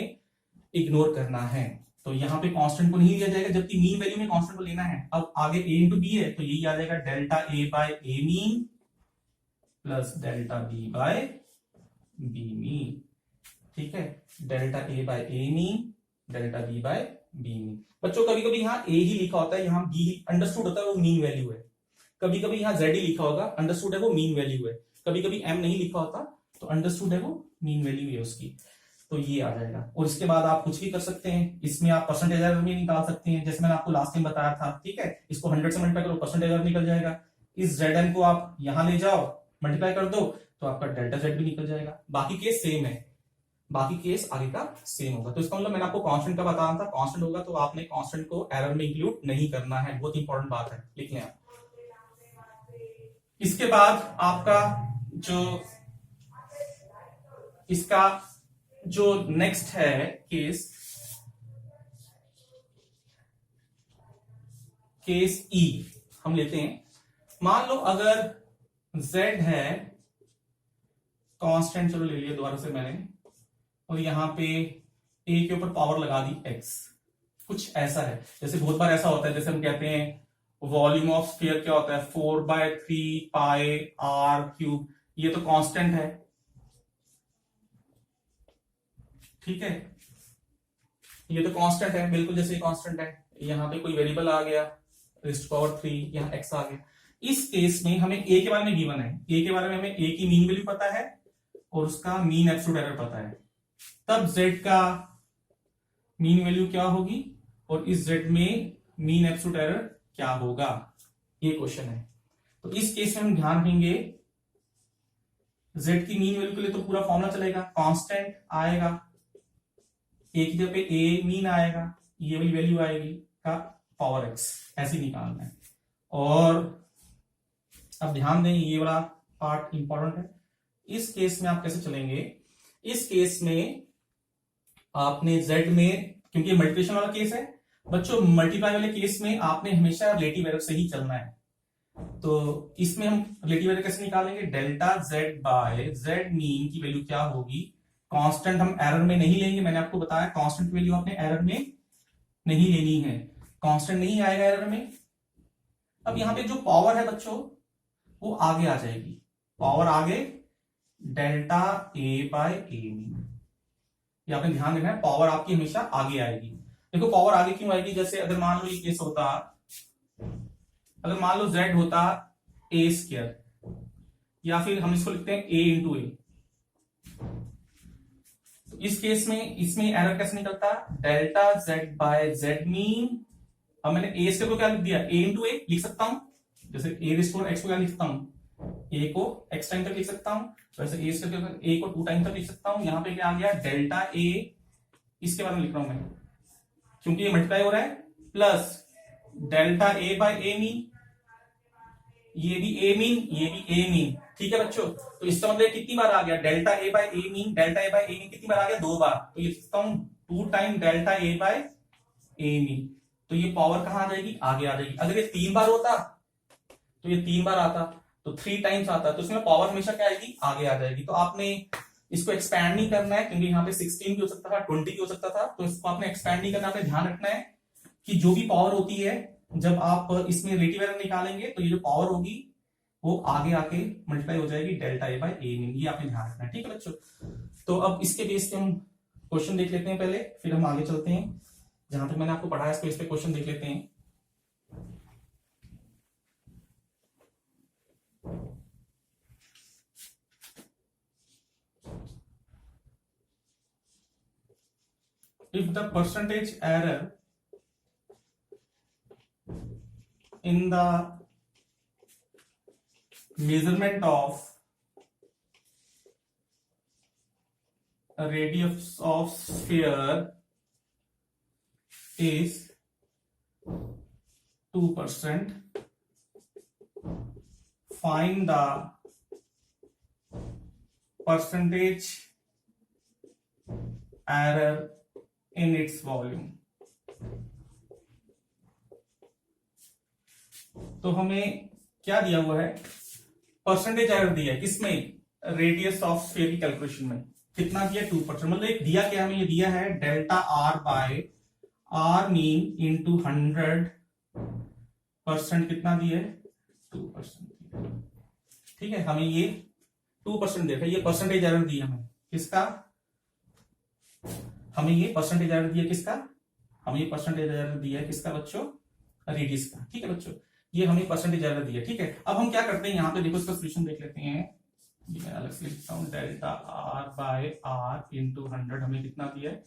इग्नोर करना है। तो यहाँ पे कांस्टेंट को नहीं लिया जाएगा, जबकि मीन वैल्यू में कांस्टेंट को लेना है। अब आगे a इंटू बी है, तो यही आ जाएगा delta a by A mean plus delta b by B mean. ठीक है, delta a by A mean, delta b by B mean. बच्चों कभी कभी यहाँ a ही लिखा होता है, यहाँ b अंडरस्टूड होता है, वो मीन वैल्यू है। कभी कभी यहाँ z ही लिखा होगा, अंडरस्टूड है वो मीन वैल्यू है। कभी कभी m नहीं लिखा होता तो अंडरस्टूड है वो मीन वैल्यू है उसकी। तो ये आ जाएगा। और इसके बाद आप कुछ भी कर सकते हैं, इसमें आप परसेंटेज एरर भी निकाल सकते हैं, जैसे मैंने आपको लास्ट टाइम बताया था। ठीक है, इसको 100 से मल्टीप्लाई करो, परसेंटेज एरर निकल जाएगा। इस Zn को आप यहां ले जाओ, मल्टीप्लाई कर दो, तो आपका डेल्टा Z भी निकल जाएगा। बाकी केस सेम है, बाकी केस आगे का सेम होगा। तो इसका मतलब मैंने आपको कांस्टेंट का बताया था, कांस्टेंट होगा तो आपने कांस्टेंट को एरर में इंक्लूड नहीं करना है, बहुत इंपॉर्टेंट बात है, लिख लें आप। इसके बाद आपका जो इसका जो नेक्स्ट है केस ई हम लेते हैं। मान लो अगर z है कांस्टेंट, चलो ले लिया दोबारा से मैंने, और यहां पे a के ऊपर पावर लगा दी x। कुछ ऐसा है, जैसे बहुत बार ऐसा होता है, जैसे हम कहते हैं वॉल्यूम ऑफ स्फीयर क्या होता है? 4/3 पाई r क्यूब। ये तो कांस्टेंट है, ठीक है, ये तो कांस्टेंट है, बिल्कुल जैसे कांस्टेंट है। यहाँ पे कोई वेरिएबल आ गया, रेज़्ड टू पावर 3, यहाँ x आ गया। इस केस में हमें a के बारे में गिवन है, a के बारे में हमें a की मीन वैल्यू पता है और उसका मीन एब्सोल्यूट एरर पता है। तब z का मीन वैल्यू क्या होगी और इस z में मीन एब्सोल्यूट एरर क्या होगा, ये क्वेश्चन है। तो इस केस में हम ध्यान रखेंगे, z की मीन वैल्यू के लिए तो पूरा फॉर्मूला चलेगा, कांस्टेंट आएगा, a की जगह पे a मीन आएगा, ये वाली वैल्यू आएगी का पावर x, ऐसे निकालना है। और अब ध्यान दें, ये वाला पार्ट इंपॉर्टेंट है। इस केस में आप कैसे चलेंगे? इस केस में आपने z में, क्योंकि मल्टीप्लिकेशन वाला केस है बच्चों, मल्टीप्लाई वाले केस में आपने हमेशा रिलेटिव एरर से ही चलना है। तो इसमें हम रिलेटिव एरर कैसे निकालेंगे? Delta z by Z mean की वैल्यू क्या होगी? कांस्टेंट हम एरर में नहीं लेंगे, मैंने आपको बताया कांस्टेंट की वैल्यू आपने एरर में नहीं लेनी है, कांस्टेंट नहीं आएगा एरर में। अब यहां पे जो पावर है बच्चों वो आगे आ जाएगी, पावर आगे delta a by A mean, ये आपने ध्यान देना है, पावर आपकी हमेशा आगे आएगी। देखो पावर आगे क्यों आएगी? जैसे अगर मान लो ये केस होता, अगर मान लो z होता a स्क्वायर, या फिर हम इसको लिखते हैं a इंटू ए, तो इस केस में इसमें एरर कैसे निकलता? Delta z by Z mean. अब मैंने a स्क्वायर को क्या लिख दिया? a इंटू ए लिख सकता हूं, जैसे a रिस्टोर x को क्या लिखता हूं? a को x टाइम तक लिख सकता हूं, वैसे a स्क्वायर a को 2 टाइम तक लिख सकता हूं। यहां पे क्या आ गया? डेल्टा a, इसके बारे में लिख रहा हूं मैं क्योंकि ये मल्टीप्लाई हो रहा है, plus delta a by A mean, ये भी ए मीन, ये भी ए मीन, ठीक है बच्चों। तो इसका मतलब कितनी बार आ गया delta A by A mean, delta A by A mean कितनी बार आ गया, 2 बार। तो ये लिखता हूं 2 time delta A by A mean. तो ये पावर कहां आ जाएगी, आगे आ जाएगी। अगर ये 3 बार होता तो ये 3 बार आता, तो 3 टाइम्स आता, तो इसमें पावर हमेशा क्या आएगी, आगे आ जाएगी। तो आपने इसको एक्सपैंड नहीं करना है, क्योंकि यहाँ पे 16 भी हो सकता था, 20 भी हो सकता था, तो इसको आपने एक्सपैंड नहीं करना। आपने ध्यान रखना है कि जो भी पावर होती है, जब आप इसमें रिलेटिव एरर निकालेंगे तो ये जो पावर होगी वो आगे आके मल्टीप्लाई हो जाएगी delta A by A mean. ये आपने ध्यान रखना है, ठीक है बच्चों। तो अब इसके बेस पे हम क्वेश्चन देख लेते हैं पहले, फिर हम आगे चलते हैं। जहां तक मैंने आपको पढ़ाया इसको इस पे क्वेश्चन देख लेते हैं। If the percentage error in the measurement of a radius of sphere is 2%, find the percentage error in its volume। तो हमें क्या दिया हुआ है, परसेंटेज एरर दिया है, किसमें, रेडियस ऑफ स्फीयर की कैलकुलेशन में। कितना दिया, 2%। मतलब एक दिया क्या, हमें ये दिया है delta R by R mean into 100%, कितना दिया है, 2%। ठीक है, हमें ये 2% देखा, ये परसेंटेज एरर दिया हमें, किसका, हमें ये परसेंटेज एरर दिया किसका, हमें ये परसेंटेज एरर दिया है किसका बच्चों, रेडियस का। ठीक है बच्चों, ये हमें परसेंटेज एरर दिया। ठीक है, अब हम क्या करते हैं, यहाँ पे देखो इसका सोल्यूशन देख लेते हैं। मैं अलग से लिखता हूँ, delta R by R into 100 हमें कितना दिया है,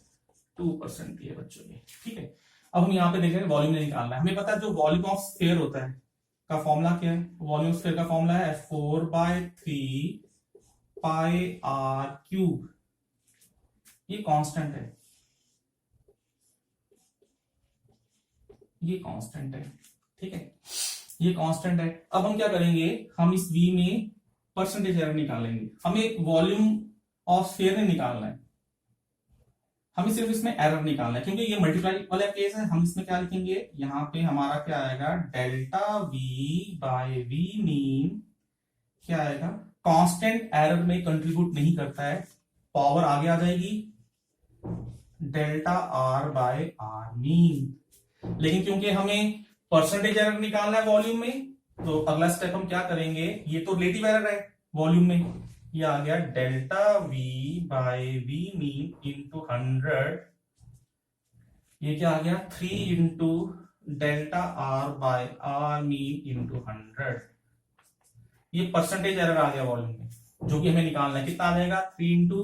2% दिया बच्चों ये। ठीक है, अब हम यहाँ पे देख रहे हैं वॉल्यूम निकालना है। हमें पता है जो वॉल्यूम ऑफ स्फीयर होता है का फॉर्मूला क्या है, वॉल्यूम स्फीयर का फॉर्मूला है 4/3 पाई आर क्यूब। ये कांस्टेंट है, ये कांस्टेंट है। ठीक है, ये कांस्टेंट है। अब हम क्या करेंगे, हम इस v में परसेंटेज एरर निकालेंगे। हमें वॉल्यूम ऑफ स्फीयर नहीं निकालना है, हमें सिर्फ इसमें एरर निकालना है, क्योंकि ये मल्टीप्लाई वाला केस है। हम इसमें क्या लिखेंगे, यहाँ पे हमारा क्या आएगा, delta v by v mean क्या आएगा, कांस्टेंट एरर में कंट्रीब्यूट नहीं करता है, पावर आगे आ जाएगी delta R by R mean. लेकिन क्योंकि हमें परसेंटेज एरर निकालना है वॉल्यूम में, तो अगला स्टेप हम क्या करेंगे, ये तो रिलेटिव एरर है वॉल्यूम में, ये आ गया delta v by v mean into 100, ये क्या आ गया 3 into delta r by r mean into 100। ये परसेंटेज एरर आ गया वॉल्यूम में, जो कि हमें निकालना है। कितना आ जाएगा, 3 into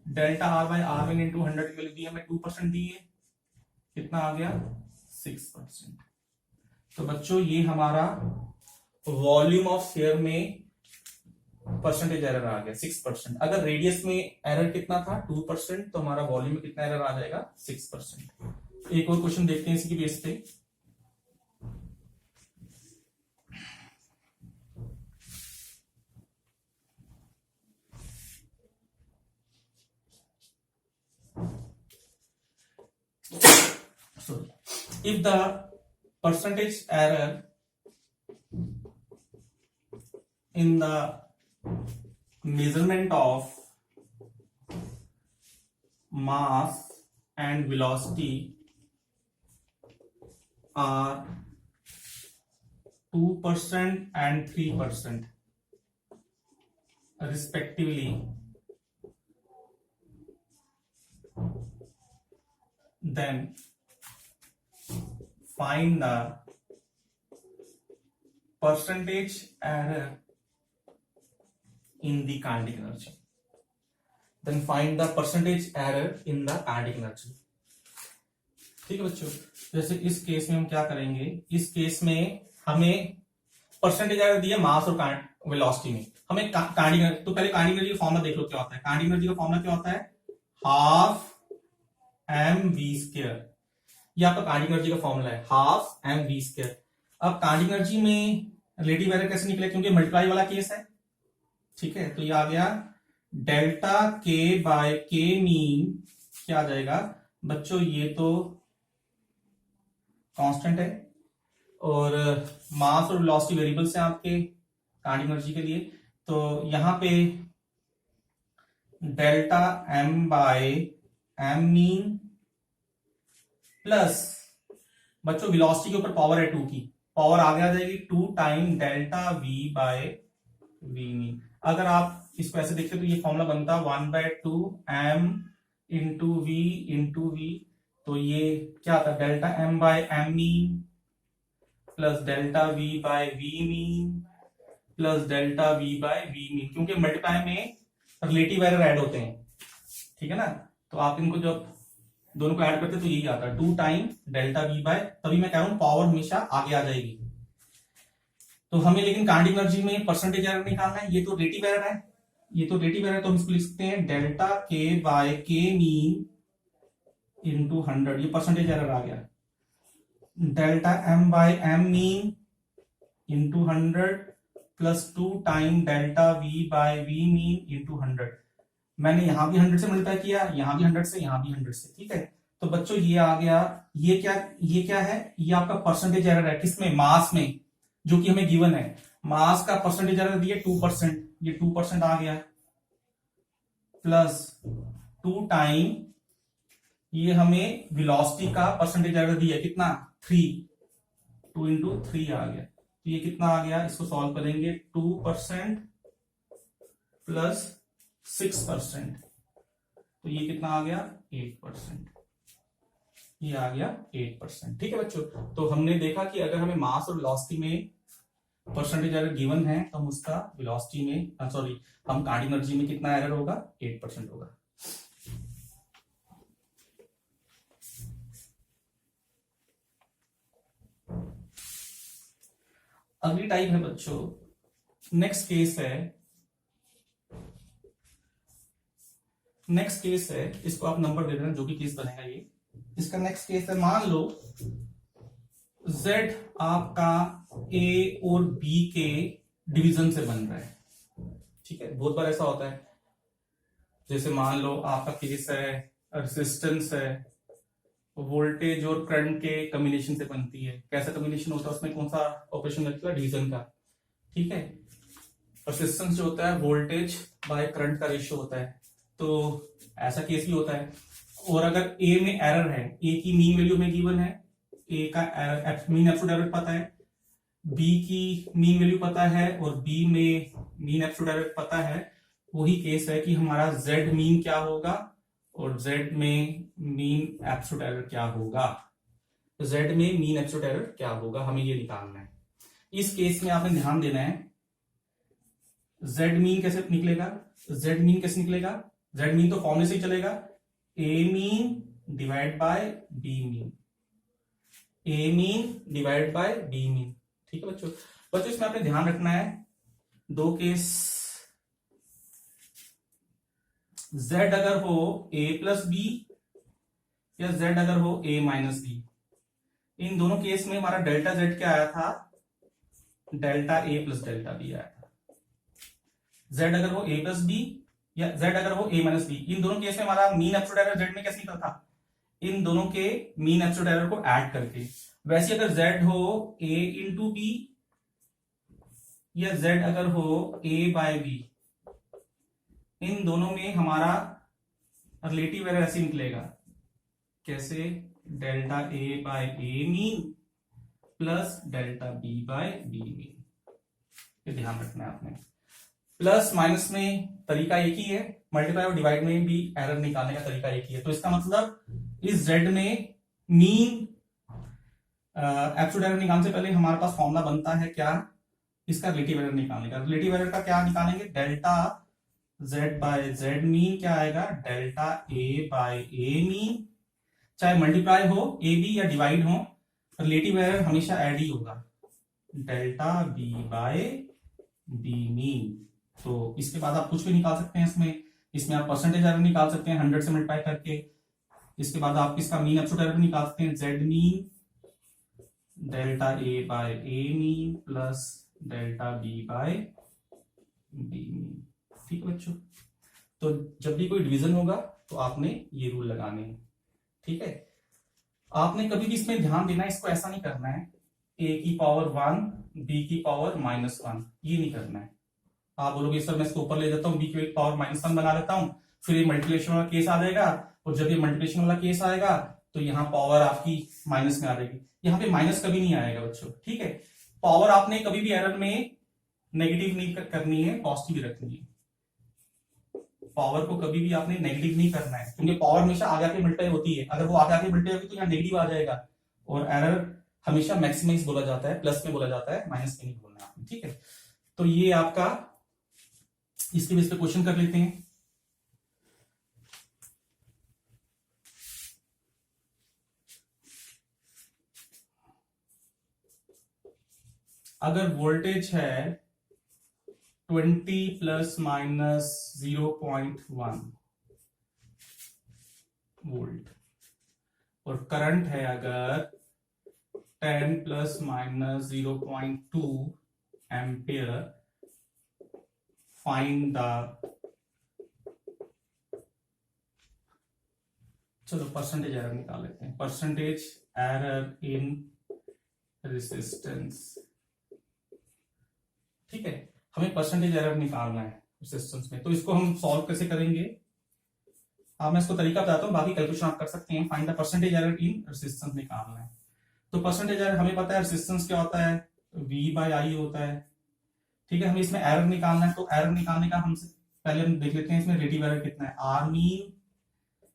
delta r by r mean into 100 की वैल्यू दी हमें 2% दी है, कितना आ गया 6%। तो बच्चों ये हमारा वॉल्यूम ऑफ स्फीयर में परसेंटेज एरर आ गया 6%। अगर रेडियस में एरर कितना था 2%, तो हमारा वॉल्यूम में कितना एरर आ जाएगा 6%। एक और क्वेश्चन देखते हैं इसकी बेस पे। If the percentage error in the measurement of mass and velocity are 2% and 3% respectively, then find the percentage error in the kinetic energy. Then find the percentage error in the kinetic energy. ठीक है बच्चों, जैसे इस case में हम क्या करेंगे, इस केस में हमें परसेंटेज एरर दिया मास और वेलोसिटी में। हमें काइनेटिक एनर्जी, तो पहले काइनेटिक एनर्जी का फॉर्मूला देख लो क्या होता है। काइनेटिक एनर्जी का फॉर्मूला क्या होता है, हाफ mv स्क्वायर। ये आपका काइनेटिक एनर्जी का फॉर्मूला है, हाफ mv स्क्वायर। अब काइनेटिक एनर्जी में रिलेटिव एरर कैसे निकले, क्योंकि मल्टीप्लाई वाला केस है, ठीक है। तो ये आ गया डेल्टा के बाय के मीन, क्या आ जाएगा बच्चों, ये तो कांस्टेंट है और मास और वेलोसिटी वेरिएबल्स हैं आपके काइनेटिक एनर्जी के लिए। तो यहां पे delta M by M mean plus बच्चों वेलोसिटी के ऊपर पावर है 2 की, पावर आगे आ जाएगी 2 time delta V by V mean. अगर आप इसको ऐसे देखते तो ये फॉर्मूला बनता 1/2 एम इंटू वी, तो ये क्या आता है delta M by M mean plus delta V by V mean plus delta V by V mean, क्योंकि मल्टीप्लाई में रिलेटिव एरर ऐड होते हैं, ठीक है ना। तो आप इनको जब दोनों को ऐड करते तो यही आता है 2 टाइम डेल्टा वी बाय, तभी मैं कह रहा हूं पावर हमेशा आगे आ जाएगी। तो हमें लेकिन काइनेटिक एनर्जी में परसेंटेज एरर निकालना है, ये तो रिलेटिव एरर है, ये तो रिलेटिव एरर, तो हम इसको लिख सकते हैं डेल्टा के बाय के मीन इंटू 100, ये परसेंटेज एरर आ गया। Delta M by M mean into 100 plus 2 time delta V by V mean into 100। मैंने यहां भी 100 से मल्टीप्लाई किया, यहां भी 100 से, यहां भी 100 से, ठीक है। तो बच्चों ये आ गया, ये क्या है, ये आपका परसेंटेज एरर है, किसमें, मास में, जो कि हमें गिवन है। मास का परसेंटेज एरर दिया 2%, ये 2% आ गया प्लस 2 टाइम ये हमें वेलोसिटी का परसेंटेज एरर दिया कितना 3, 2 इंटू 3 आ गया। तो ये कितना आ गया, इसको सॉल्व करेंगे 2% प्लस 6%, तो ये कितना आ गया 8%, ये आ गया 8%, ठीक है बच्चों। तो हमने देखा कि अगर हमें मास और वेलोसिटी में परसेंटेज एरर गिवन है तो हम उसका वेलोसिटी में हम काइनेटिक एनर्जी में कितना एरर होगा, 8% होगा। अगली टाइप है बच्चों, नेक्स्ट केस है, इसको आप नंबर दे देना जो भी केस बनेगा ये। इसका नेक्स्ट केस है, मान लो Z आपका A और B के डिवीजन से बन रहा है, ठीक है। बहुत बार ऐसा होता है, जैसे मान लो आपका केस है रेजिस्टेंस है, वोल्टेज और करंट के कॉम्बिनेशन से बनती है। कैसा कॉम्बिनेशन होता है, उसमें कौन सा ऑपरेशन लगता है, डिवीजन का, ठीक है। रेजिस्टेंस जो होता है वोल्टेज बाय करंट का रेशियो होता है, तो ऐसा केस भी होता है। और अगर A में एरर है, A की मीन वैल्यू में गिवन है, A का मीन एब्सोल्यूट एरर पता है, B की मीन वैल्यू पता है और B में मीन एब्सोल्यूट एरर पता है, वही केस है कि हमारा Z मीन क्या होगा और Z में मीन एब्सोल्यूट एरर क्या होगा, Z में मीन एब्सोल्यूट एरर क्या होगा, हमें ये निकालना है। इस केस में आपने ध्यान देना है, Z मीन कैसे निकलेगा, Z मीन तो फॉर्मूले से ही चलेगा, A mean divide by B mean, A mean divide by B mean, ठीक है बच्चों। इसमें आपने ध्यान रखना है दो केस, Z अगर हो A प्लस बी या Z अगर हो A माइनस बी, इन दोनों केस में हमारा डेल्टा Z क्या आया था, delta A plus delta B आया था। Z अगर हो A प्लस बी या Z अगर हो A माइनस बी, इन दोनों केस में हमारा मीन एब्सोल्यूट एरर Z में कैसे निकला था, इन दोनों के मीन एब्सोल्यूट एरर को ऐड करके। वैसे अगर Z हो A इंटू बी या Z अगर हो A बाय बी, इन दोनों में हमारा रिलेटिव एरर ऐसे निकलेगा, कैसे, delta A by A mean plus delta B by B mean, ये ध्यान रखना है आपने। प्लस माइनस में तरीका एक ही है, मल्टीप्लाई और डिवाइड में भी एरर निकालने का तरीका एक ही है। तो इसका मतलब इस Z में मीन एब्सोल्यूट एरर निकालने से पहले हमारे पास फॉर्मूला बनता है क्या, इसका रिलेटिव एरर निकालने का। रिलेटिव एरर का क्या निकालेंगे, delta Z by Z mean क्या आएगा, delta A by A mean, चाहे मल्टीप्लाई हो A B या डिवाइड हो, रिलेटिव एरर हमेशा ऐड ही होगा, delta B by B mean. तो इसके बाद आप कुछ भी निकाल सकते हैं, इसमें आप परसेंटेज एरर निकाल सकते हैं 100 से मल्टीप्लाई करके। इसके बाद आप इसका मीन एब्सोल्यूट एरर निकाल सकते हैं, Z mean delta A by A mean plus delta B by B mean. ठीक है बच्चों, तो जब भी कोई डिवीजन होगा तो आपने ये रूल लगाने हैं। ठीक है, आपने कभी भी इसमें ध्यान देना है, इसको ऐसा नहीं करना है a की पावर 1 b की पावर -1, ये नहीं करना है। आप बोलोगे सर मैं इसको ऊपर ले जाता हूँ, b की पावर -1 बना लेता हूं, फिर ये मल्टीप्लिकेशन वाला केस आ जाएगा, और जब ये मल्टीप्लिकेशन वाला केस आएगा तो यहाँ पावर आपकी माइनस में आ जाएगी। यहाँ पे माइनस कभी नहीं आएगा बच्चों। ठीक है, पावर आपने कभी भी एरर में नेगेटिव नहीं करनी है, पॉजिटिव रखनी है। पावर को कभी भी आपने नेगेटिव नहीं करना है, क्योंकि पावर हमेशा आगे आके मल्टीप्लाई होती है। अगर वो आगे आके मल्टीप्लाई होगी तो यहाँ नेगेटिव आ जाएगा, और एरर हमेशा मैक्सिमाइज बोला जाता है, प्लस में बोला जाता है, माइनस में नहीं बोलना है। ठीक है, तो ये आपका इसके बेस पे क्वेश्चन कर लेते हैं। अगर वोल्टेज है 20 प्लस माइनस 0.1 वोल्ट, और करंट है अगर 10 plus minus 0.2 ampere, find the, चलो परसेंटेज एरर निकाल लेते हैं। Percentage error in resistance. ठीक है, हमें परसेंटेज एरर निकालना है रेजिस्टेंस में, तो इसको हम सॉल्व कैसे करेंगे? मैं इसको तरीका बताता हूँ, बाकी कैलकुलेशन आप कर सकते हैं। Find the percentage error in resistance निकालना है। तो परसेंटेज एरर हमें पता है रेजिस्टेंस क्या होता है, V बाई आई होता है। ठीक है, हमें इसमें एरर निकालना है, तो एरर निकालने का हमसे पहले हम देख लेते हैं इसमें रिलेटिव एरर कितना है। आर मीन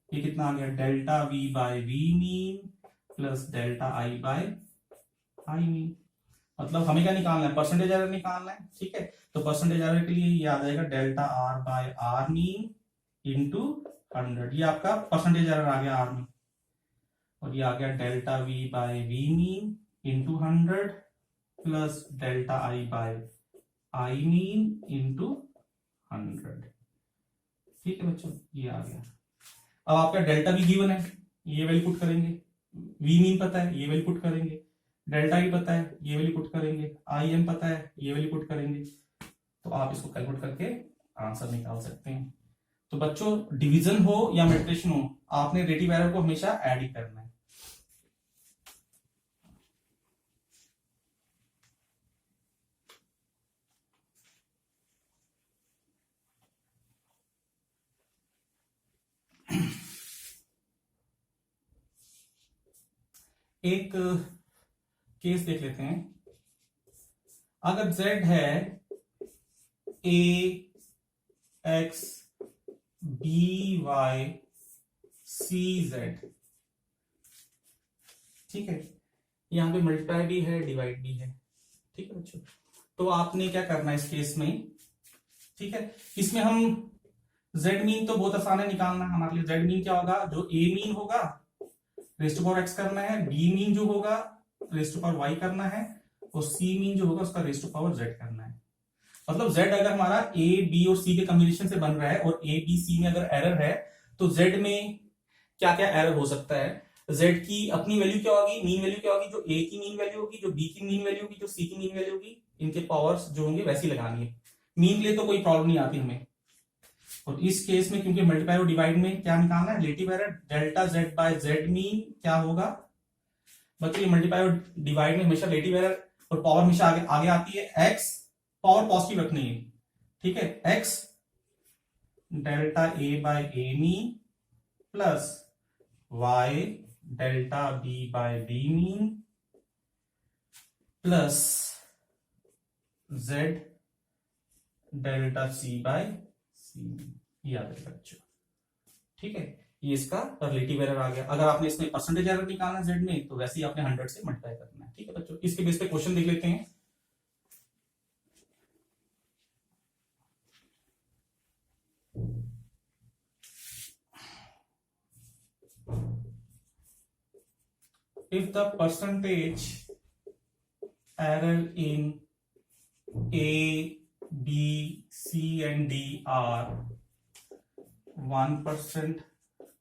ये कितना आ गया, delta V by V mean plus delta I by I mean. मतलब हमें क्या निकालना है, परसेंटेज एरर निकालना है। ठीक है, तो परसेंटेज एरर के लिए ये आ जाएगा delta R by R mean into 100। ये आपका परसेंटेज एरर आ गया आर मीन, और ये आ गया delta V by V mean into 100 plus delta I by I mean into 100। ठीक है बच्चों, ये आ गया। अब आपका डेल्टा भी गिवन है, ये वैल्यू पुट करेंगे, वी मीन पता है, ये वैल्यू पुट करेंगे, डेल्टा भी पता है, ये वैल्यू पुट करेंगे, आई एम पता है, ये वैल्यू पुट करेंगे। तो आप इसको कैलकुलेट करके आंसर निकाल सकते हैं। तो बच्चों डिवीजन हो या मल्टीप्लिकेशन हो, आपने रिलेटिव एरर को हमेशा ऐड ही करना है। एक केस देख लेते हैं। अगर z है a x b y c z, ठीक है, यहां पे मल्टीप्लाई भी है, डिवाइड भी है। ठीक है बच्चों, तो आपने क्या करना है इस केस में, ठीक है, इसमें हम z मीन तो बहुत आसान है निकालना हमारे लिए। z मीन क्या होगा, जो a मीन होगा रेस्ट टू पावर x करना है, b मीन जो होगा रेस्ट टू पावर y करना है, और c मीन जो होगा उसका रेस्ट टू पावर z करना है। मतलब z अगर हमारा a b और c के कॉम्बिनेशन से बन रहा है, और a b c में अगर एरर है, तो z में क्या क्या एरर हो सकता है। z की अपनी वैल्यू क्या होगी, मीन वैल्यू क्या होगी, जो a की मीन वैल्यू होगी, जो b की मीन वैल्यू होगी, जो c की मीन वैल्यू होगी, इनके पावर्स जो होंगे वैसी लगानी है। मीन के लिए तो कोई प्रॉब्लम नहीं आती हमें। और इस केस में क्योंकि मल्टीप्लाई और डिवाइड में क्या निकालना है, relative error, delta z by z mean क्या होगा बच्चों, मल्टीप्लाई और डिवाइड में हमेशा रिलेटिव एरर और पावर हमेशा आगे आती है। x पावर पॉजिटिव रखनी है, ठीक है, x delta a by a mean plus y delta b by b mean plus z delta c by c mean. याद रखिए बच्चों, ठीक है, ये इसका रिलेटिव एरर आ गया। अगर आपने इसमें परसेंटेज एरर निकालना है z में, तो वैसे ही आपने 100 से मल्टीप्लाई करना है। ठीक है बच्चों, इसके बेस पे क्वेश्चन देख लेते हैं। If the percentage error in A, B, C and D are 1%,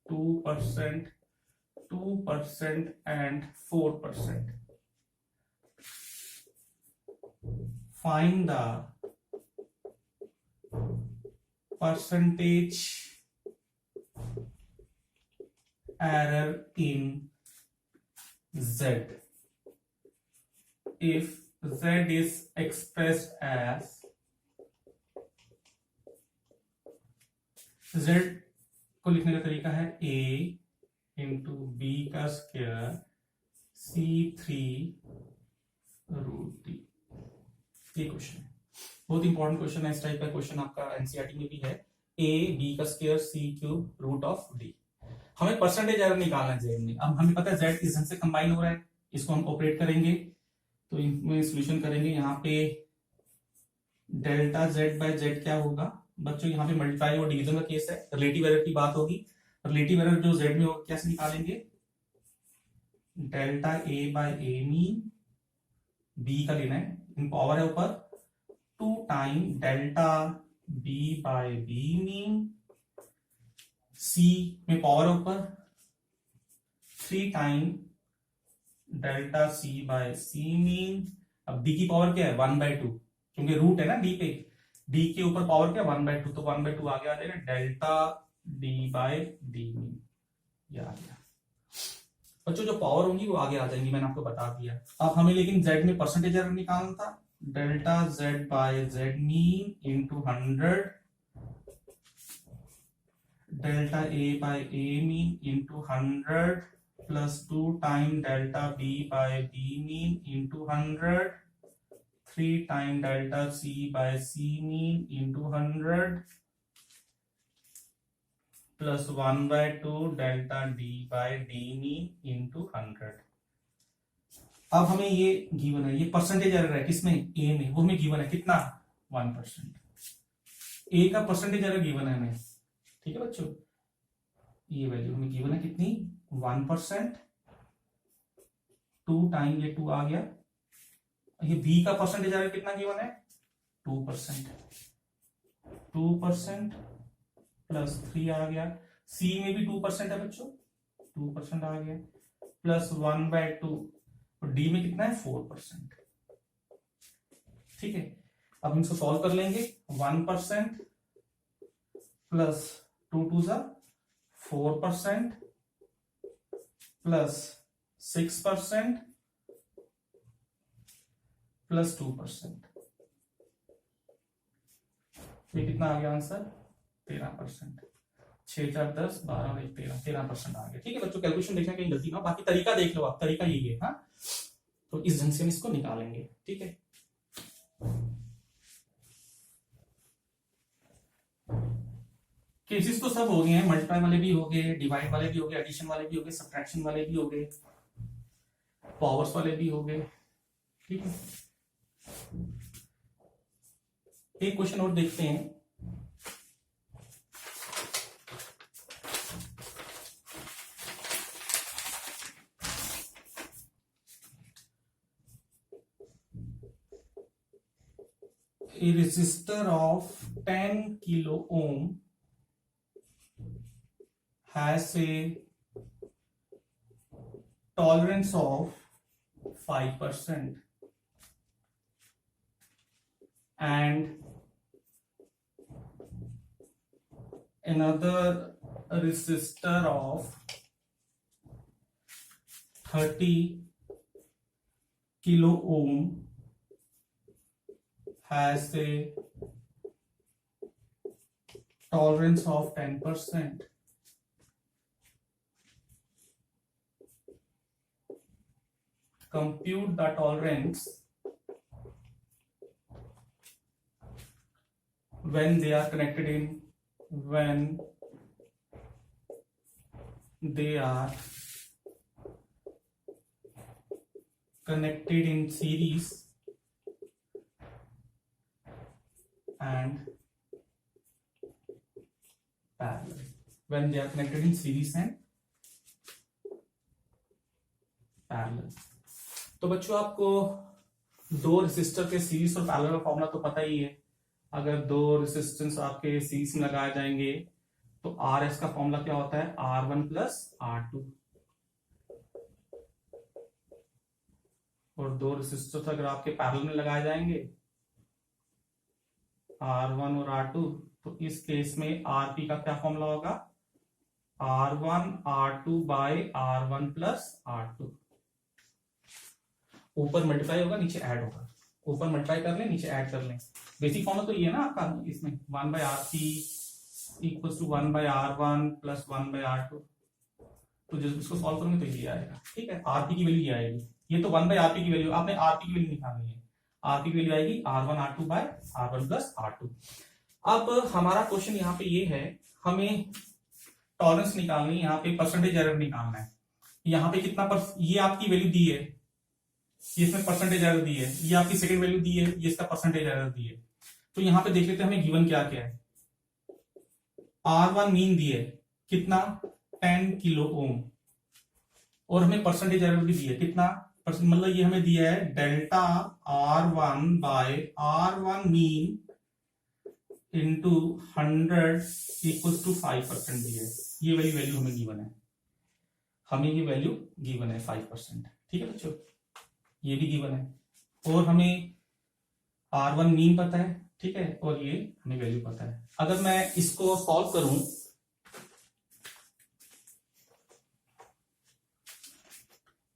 2%, 2% and 4%. Find the percentage error in Z if Z is expressed as Z को लिखने का तरीका है A इंटू बी का स्क्वायर C3 √D। ये क्वेश्चन है, बहुत important question है। इस टाइप का क्वेश्चन आपका एनसीईआरटी में भी है। A B का स्क्वायर C³ √D। हमें परसेंटेज एरर निकालना है जेड में। अब हमें पता है जेड इस से कंबाइन हो रहा है, इसको हम ऑपरेट करेंगे तो इनमें सॉल्यूशन करेंगे। यहाँ पे डेल्टा जेड बाय जेड क्या होगा बच्चों, यहाँ पे मल्टीप्लाई और डिवीजन का केस है, रिलेटिव एरर की बात होगी। रिलेटिव एरर जो जेड में होगा कैसे निकालेंगे, delta A by A mean B का लेना है, इन पावर है ऊपर 2 time delta B by B mean, C में पावर ऊपर 3 time delta C by C mean. अब डी की पावर क्या है 1/2, क्योंकि रूट है ना डी पे, डी के ऊपर पावर क्या 1/2, तो 1/2 आगे आ जाएगा delta D by D mean. ये आ गया बच्चों, जो पावर होंगी वो आगे आ जाएंगी, मैंने आपको बता दिया। अब हमें लेकिन जेड में परसेंटेज एरर निकालना था, delta Z by Z mean into 100 delta A by A mean into 100 plus 2 time delta B by B mean into 100 3 time delta C by C mean into 100 plus 1/2 delta D by D mean into 100। अब हमें ये given है, ये percentage error है किसमें, ए में, वो हमें गिवन है कितना 1%। ए का परसेंटेज एरर गिवन है हमें, ठीक है बच्चों। ये वैल्यू हमें गिवन है कितनी 1%, 2 टाइम ये 2 आ गया। ये बी का परसेंटेज एरर कितना गिवन है 2%, 2% प्लस 3 आ गया। सी में भी 2% है बच्चों, 2% आ गया प्लस 1/2, और डी में कितना है 4%। ठीक है, अब हम इसको सॉल्व कर लेंगे। 1% प्लस 2 2 जा 4% प्लस 6% प्लस 2%, ये कितना आ गया आंसर 13%। 6 4 10 12 और 1 13% आ गया। ठीक है बच्चों, कैलकुलेशन देखना कहीं गलती ना हो, बाकी तरीका देख लो आप, तरीका यही है। हाँ, तो इस ढंग से हम इसको निकालेंगे। ठीक है, केसेस तो सब हो गए हैं, मल्टीप्लाई वाले भी हो गए, डिवाइड वाले भी हो गए, एडिशन वाले भी हो गए, सब्ट्रैक्शन वाले भी हो गए, पावर्स वाले भी हो गए। ठीक है, एक क्वेश्चन और देखते हैं। A resistor of 10 kilo ohm has a tolerance of 5% and another resistor of 30 kilo ohm has a tolerance of 10%. Compute the tolerance when they are connected in series and parallel. When they are connected in series and parallel. तो बच्चों आपको दो resistor के series और parallel का formula तो पता ही है। अगर दो रेसिस्टेंस आपके सीरीज में लगाए जाएंगे तो आर एस का फॉर्मूला क्या होता है R1 प्लस R2, और दो रेसिस्टर्स अगर आपके पैरेलल में लगाए जाएंगे R1 और R2, तो इस केस में RP का क्या फॉर्मूला होगा, R1 R2 bye R1 plus R2। ऊपर मल्टीप्लाई होगा, नीचे ऐड होगा, ऊपर मल्टीप्लाई कर लें, नीचे ऐड कर लें। बेसिक फॉर्मूला तो ये है ना आपका, इसमें 1 by RP equal to 1 by R1 plus 1 by R2। तो जब इसको सॉल्व करोगे तो ये आएगा, ठीक है। RP की वैल्यू ये आएगी, ये तो 1 बाय RP की वैल्यू, आपने RP की वैल्यू निकालनी है। RP की वैल्यू आएगी R1 R2 bye R1 plus R2। अब हमारा क्वेश्चन यहाँ पे ये है, हमें टॉलरेंस निकालनी है, यहाँ पे परसेंटेज एरर निकालना है। यहाँ पे कितना ये आपकी वैल्यू दी है, ये इसमें परसेंटेज एरर दी है, ये आपकी सेकंड वैल्यू दी है, ये इसका परसेंटेज एरर दी है। तो यहाँ पे देख लेते हैं हमें गिवन क्या क्या है। R1 मीन दी है कितना, 10 किलो ओम, और हमें परसेंटेज एरर भी दी है कितना, मतलब ये हमें दिया है delta R1 by R1 mean into 100 equals to 5% दी है। ये वाली वैल्यू हमें गिवन है, हमें ये वैल्यू गिवन है 5%, ठीक है बच्चों, ये भी गिवन है, और हमें R1 मीन पता है, ठीक है, और ये हमें वैल्यू पता है। अगर मैं इसको सॉल्व करूं,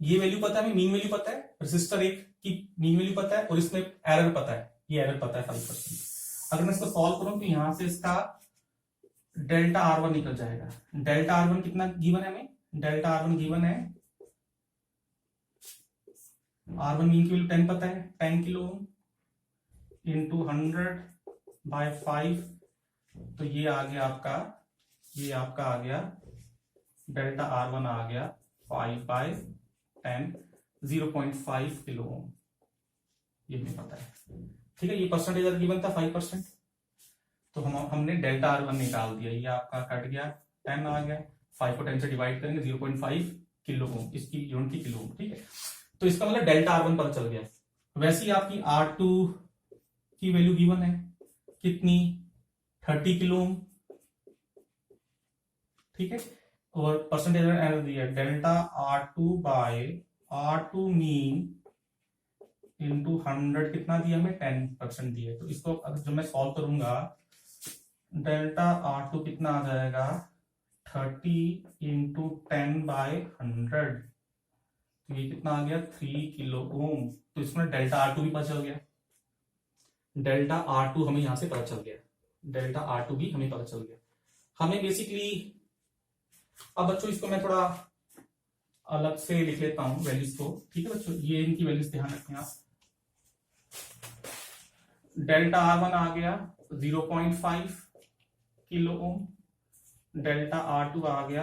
ये वैल्यू पता है, हमें मीन वैल्यू पता है, रेसिस्टर एक की मीन वैल्यू पता है, और इसमें एरर पता है, ये एरर पता है 5%। अगर मैं इसको सॉल्व करूं तो यहां से इसका डेल्टा R1 निकल जाएगा। डेल्टा R1 कितना गिवन है हमें, डेल्टा R1 गिवन है, R1 मीन की वैल्यू 10 पता है, 10 किलो इंटू 100 बाय 5, तो ये आ गया आपका, ये आपका आ गया डेल्टा R1 आ गया 5 बाय 10, 0.5 किलो ओम, ये भी पता है, ठीक है। ये परसेंटेज अगर गिवन था 5%, तो हमने डेल्टा R1 निकाल दिया, ये आपका कट गया, 10 आ गया, 5 को 10 से डिवाइड करेंगे 0.5 किलो ओम, इसकी यूनिट की किलो ओम, ठीक है। तो इसका मतलब डेल्टा R1 पता चल गया। वैसे ही आपकी R2 की वैल्यू गिवन है कितनी, 30 किलो ओम, ठीक है, और परसेंटेज एरर दिया delta R2 by R2 mean into 100 कितना दिया हमें, 10% दिया। तो इसको अगर जब मैं सॉल्व करूंगा, डेल्टा R2 कितना आ जाएगा, 30 इंटू 10 बाय 100, तो ये कितना आ गया, 3 किलो ओम। तो इसमें डेल्टा R2 भी पता चल गया, डेल्टा R2 हमें यहां से पता चल गया, डेल्टा R2 भी हमें पता चल गया। हमें बेसिकली, अब बच्चों इसको मैं थोड़ा अलग से लिख लेता हूं वैल्यूज को, ठीक है बच्चों, ये इनकी वैल्यूज ध्यान रखें आप। डेल्टा R1 आ गया 0.5 किलो ओम, डेल्टा R2 आ गया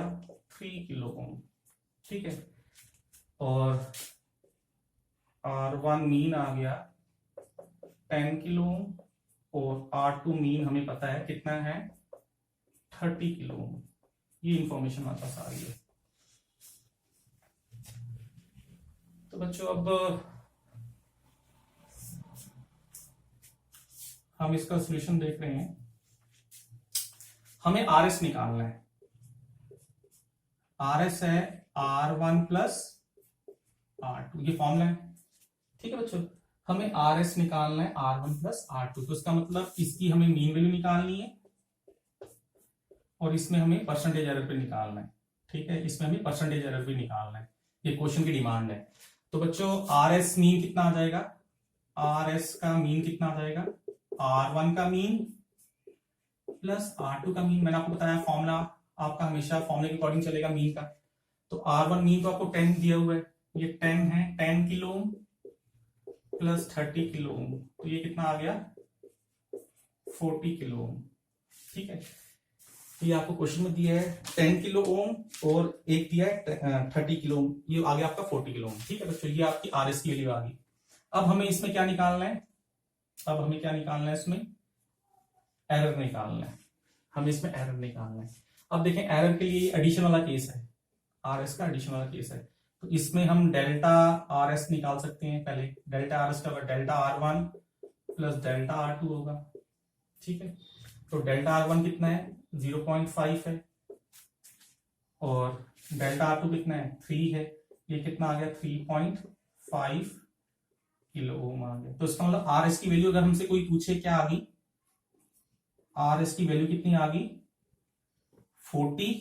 3 किलो ओम, ठीक है, और R1 मीन आ गया 10 किलो ओम, और R2 मीन हमें पता है कितना है, 30 किलो ओम। ये इंफॉर्मेशन हमारे पास आ रही है। तो बच्चों अब हम इसका सॉल्यूशन देख रहे हैं। हमें RS निकालना है, RS है R1 प्लस R2, ये फॉर्मूला है, ठीक है बच्चों। हमें RS निकालना है R1 प्लस R2, तो इसका मतलब इसकी हमें मीन वैल्यू निकालनी है, और इसमें हमें परसेंटेज एरर भी निकालना है, ठीक है, इसमें हमें परसेंटेज एरर भी निकालना है, ये क्वेश्चन की डिमांड है। तो बच्चों RS मीन कितना आ जाएगा, RS का मीन कितना आ जाएगा, R1 का मीन प्लस R2 का मीन। मैंने आपको बताया फॉर्मूला आपका हमेशा फॉर्मूले के अकॉर्डिंग चलेगा मीन का। तो R1 मीन तो आपको 10 दिया हुआ है, ये 10 है, 10 kilo ohm plus 30 kilo ohm, तो ये कितना आ गया, 40 किलो ओम, ठीक है। तो ये आपको क्वेश्चन में दिया है 10 किलो ओम, और एक दिया है 30 किलो ओम, ये आ गया आपका 40 किलो ओम, ठीक है बच्चों। ये आपकी RS की वैल्यू आ गई। अब हमें इसमें क्या निकालना है, अब हमें क्या निकालना है, इसमें एरर निकालना है, हमें इसमें एरर निकालना है। अब देखें एरर के लिए एडिशन वाला केस है, RS का एडिशन वाला केस है, तो इसमें हम डेल्टा RS निकाल सकते हैं। पहले डेल्टा RS का delta R1 plus delta R2 होगा, ठीक है। तो डेल्टा R1 कितना है, 0.5 है, और डेल्टा R2 कितना है, 3 है, ये कितना आ गया, 3.5 किलो ओम आ गया। तो इसका मतलब RS की वैल्यू अगर हमसे कोई पूछे क्या आ गई, आर एस की वैल्यू कितनी आ गई 40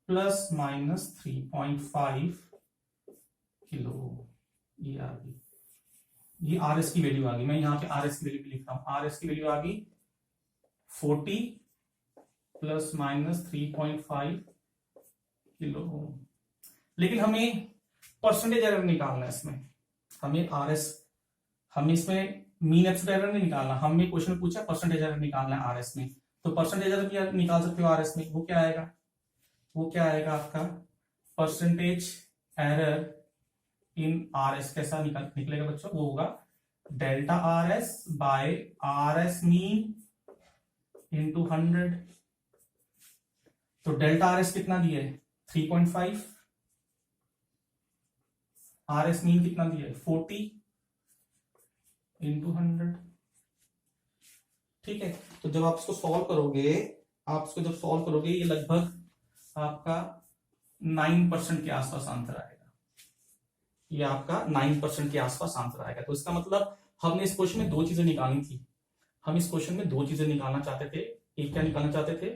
प्लस माइनस 3.5 किलो, ये आ गई, ये आर एस की वैल्यू आ गई। मैं यहां पे आर एस की वैल्यू भी लिख रहा हूं, आर एस की वैल्यू आ गई 40 प्लस माइनस 3.5 किलो ओम। लेकिन हमें परसेंटेज एरर निकालना है इसमें, हमें आर एस, हमें इसमें मीन एब्सोल्यूट एरर नहीं निकालना, हमें क्वेश्चन में पूछा परसेंटेज एरर निकालना है आर एस में। तो परसेंटेज एरर भी निकाल सकते हो आर एस में, वो क्या आएगा, वो क्या आएगा आपका percentage error in R S, कैसा निकलेगा बच्चों, वो होगा delta R S by R S mean into 100। तो डेल्टा आर एस कितना दिया है 3.5, आर एस मीन कितना दिया है 40 इंटू 100। ठीक है, तो जब आप इसको सॉल्व करोगे, आप इसको जब सॉल्व करोगे, ये लगभग आपका 9% के आसपास आंसर आएगा, ये आपका 9% के आसपास आंसर आएगा। तो इसका मतलब हमने इस क्वेश्चन में दो चीजें निकालनी थी, हम इस क्वेश्चन में दो चीजें निकालना चाहते थे। एक क्या निकालना चाहते थे,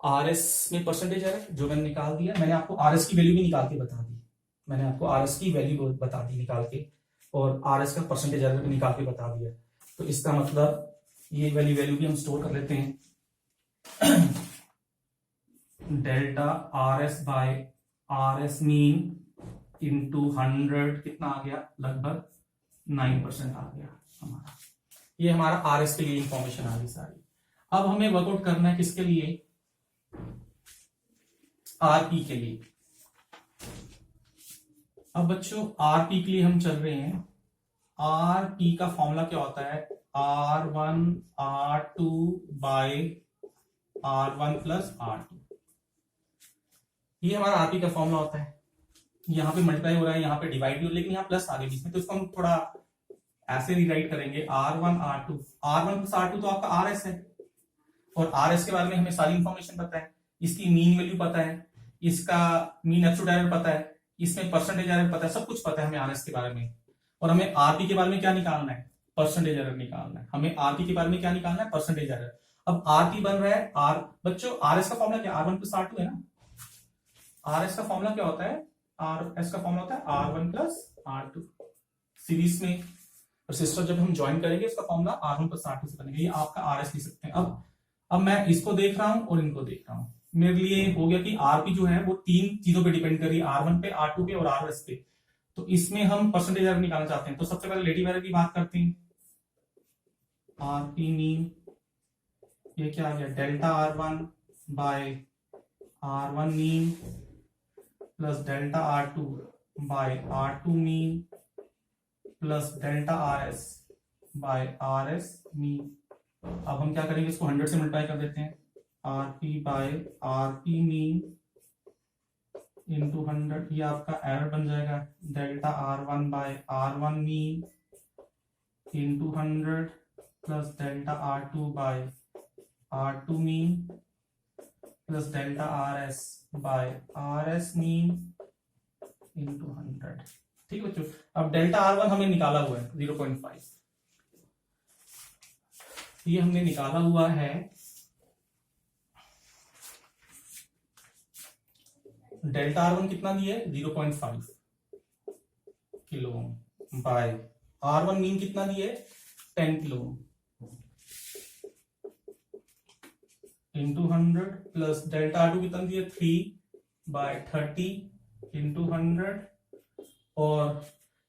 आर एस में परसेंटेज एरर, जो मैंने निकाल दिया, मैंने आपको आर एस की वैल्यू भी निकाल के बता दी, मैंने आपको आर एस की वैल्यू बता दी निकाल के, और आर एस का परसेंटेज एरर भी निकाल के बता दिया। तो इसका मतलब ये वैल्यू भी हम स्टोर कर लेते हैं। Delta R S by R S mean into 100 कितना आ गया, लगभग 9% आ गया हमारा। ये हमारा आर एस के लिए इंफॉर्मेशन आ गई सारी। अब हमें वर्कआउट करना है किसके लिए, आरपी के लिए। अब बच्चों आरपी के लिए हम चल रहे हैं, आरपी का फॉर्मूला क्या होता है, R1 R2 bye R1 plus R2, ये हमारा आरपी का फॉर्मूला होता है। यहाँ पे मल्टीप्लाई हो रहा है, यहाँ पे डिवाइड भी हो, लेकिन यहाँ प्लस आगे बीच में, तो इसको हम थोड़ा ऐसे रिराइट करेंगे, R1 R2, R1 plus R2 तो आपका RS है, और RS के बारे में हमें सारी इंफॉर्मेशन पता है, इसकी मीन वैल्यू पता है, इसका मीन एब्सोल्यूट एरर पता है, इसमें परसेंटेज एरर पता है, सब कुछ पता है हमें आरएस के बारे में। और हमें आरपी के बारे में क्या निकालना है, परसेंटेज एरर निकालना है। हमें आरपी के बारे में क्या निकालना है, परसेंटेज एरर। अब आरपी बन रहा है आर, बच्चों आरएस का फॉर्मूला क्या, R1 प्लस R2 है ना, आरएस का फॉर्मूला क्या होता है, आरएस का फॉर्मूला होता है R1 प्लस R2 सीरीज में, और सिस्टर जब हम ज्वाइन करेंगे इसका फॉर्मूला R1 प्लस R2 से बनेगा, ये आपका आरएस लिख सकते हैं। अब मैं इसको देख रहा हूं और इनको देख रहा हूं, मेरे लिए हो गया कि आरपी जो है वो तीन चीजों पे डिपेंड कर रही है, R1 पे, R2 पे और RS पे। तो इसमें हम परसेंटेज एरर निकालना चाहते हैं, तो सबसे पहले रिलेटिव एरर की बात करते हैं। आरपी मीन, ये क्या आ गया, delta R1 by R1 mean plus delta R2 by R2 mean plus delta RS by RS mean. अब हम क्या करेंगे, इसको 100 से मल्टीप्लाई कर देते हैं, RP by RP mean into 100, ये आपका एरर बन जाएगा, delta R1 by R1 mean into 100 plus delta R2 by R2 mean plus delta RS by RS mean into 100। ठीक है बच्चों, अब डेल्टा R1 हमें निकाला हुआ है 0.5, ये हमने निकाला हुआ है, डेल्टा R1 कितना दिया है 0.5 किलो बाय R1 मीन कितना दिया है 10 kilo into 100 plus delta R2 कितना दिया 3/30 इंटू 100, और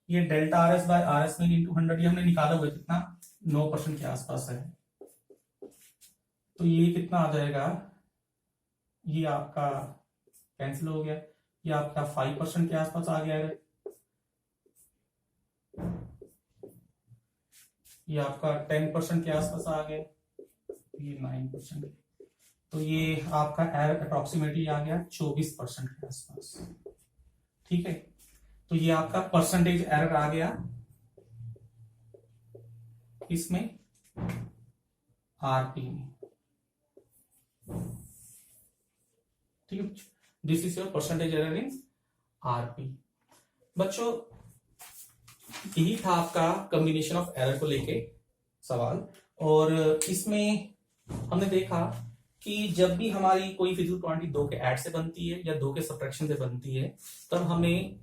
ये delta RS by RS mean into 100, ये हमने निकाला हुआ है कितना 9% के आसपास है। तो ये कितना आ जाएगा, ये आपका कैंसिल हो गया, ये आपका 5% के आसपास आ गया है, ये आपका 10% के आसपास आ गया, ये 9%, तो ये आपका एरर अप्रोक्सीमेटली आ गया 24% के आसपास। ठीक है, तो ये आपका परसेंटेज एरर आ गया इसमें आरपी में। ठीक है, this is your percentage error in RP. बच्चों यही था आपका कॉम्बिनेशन ऑफ एरर को लेके सवाल। और इसमें हमने देखा कि जब भी हमारी कोई फिजिकल क्वांटिटी 2 के ऐड से बनती है या 2 के सब्ट्रैक्शन से बनती है, तब हमें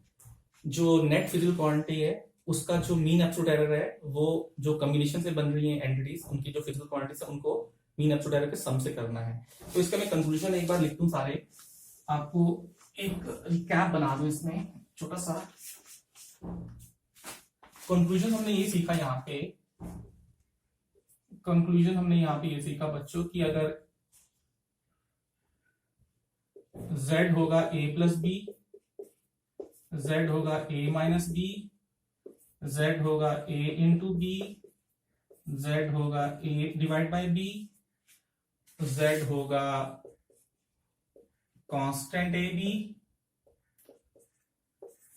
जो नेट फिजिकल क्वांटिटी है उसका जो मीन एब्सोल्यूट एरर है, वो जो कॉम्बिनेशन से बन रही है एंटिटीज, उनकी जो फिजिकल क्वांटिटीज है उनको मीन एब्सोल्यूट एरर के सम से करना है। तो इसका मैं कंक्लूजन एक बार लिख दूं सारे, आपको एक रिकैप बना दूं इसमें छोटा सा। कंक्लूजन हमने ये सीखा यहाँ पे, कंक्लूजन हमने यहाँ पे ये सीखा बच्चों कि अगर z होगा a प्लस बी, z होगा a माइनस बी, z होगा a इंटू बी, z होगा a divide by B, z होगा कांस्टेंट ए बी,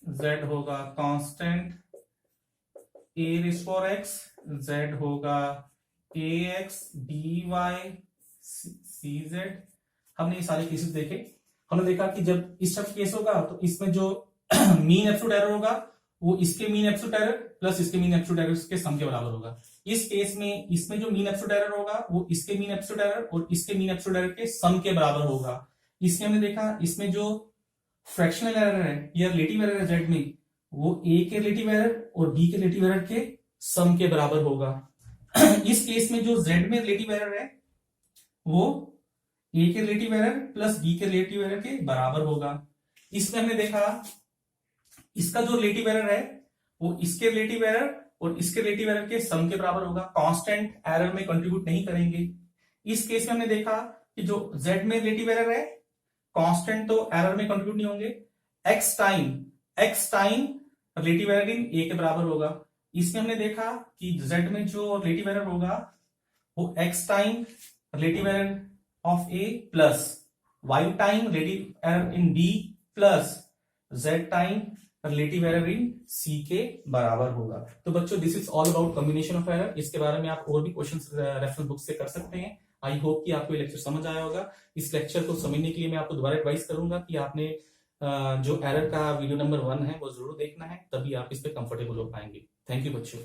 z होगा constant a raise power x, z होगा ax dy cz। हमने ये सारे केसेस देखे। हमने देखा कि जब इस सब केस होगा तो इसमें जो मीन एब्सोल्यूट एरर होगा वो इसके मीन एब्सोल्यूट एरर प्लस इसके मीन एब्सोल्यूट एरर के सम के बराबर होगा। इस केस में इसमें जो मीन एब्सोल्यूट एरर होगा वो इसके मीन एब्सोल्यूट एरर और इसके मीन एब्सोल्यूट एरर के सम के बराबर होगा। इसमें हमने देखा इसमें जो फ्रैक्शनल एरर है या रिलेटिव एरर है जेड में, वो ए के रिलेटिव एरर और बी के रिलेटिव एरर के सम के बराबर होगा। इस केस में जो जेड में रिलेटिव एरर है वो ए के रिलेटिव एरर प्लस बी के रिलेटिव एरर के बराबर होगा। इसमें हमने देखा इसका जो रिलेटिव एरर है वो इसके रिलेटिव एरर और इसके रिलेटिव एरर के सम के बराबर होगा, कांस्टेंट एरर में कंट्रीब्यूट नहीं करेंगे। इस केस में हमने देखा कि जो z में रिलेटिव एरर है, कांस्टेंट तो एरर में कंट्रीब्यूट नहीं होंगे, x time relative error in a के बराबर होगा। इसमें हमने देखा कि z में जो रिलेटिव एरर होगा वो x time relative error of a plus y time relative error in b plus z time relative error in c के बराबर होगा। तो बच्चों this is all about combination of error. इसके बारे में आप और भी क्वेश्चंस रेफरेंस बुक से कर सकते हैं। आई होप कि आपको ये लेक्चर समझ आया होगा। इस लेक्चर को समझने के लिए मैं आपको दोबारा एडवाइस करूंगा कि आपने जो एरर का वीडियो नंबर 1 है वो जरूर देखना है, तभी आप इस पे कंफर्टेबल हो पाएंगे। थैंक यू बच्चों।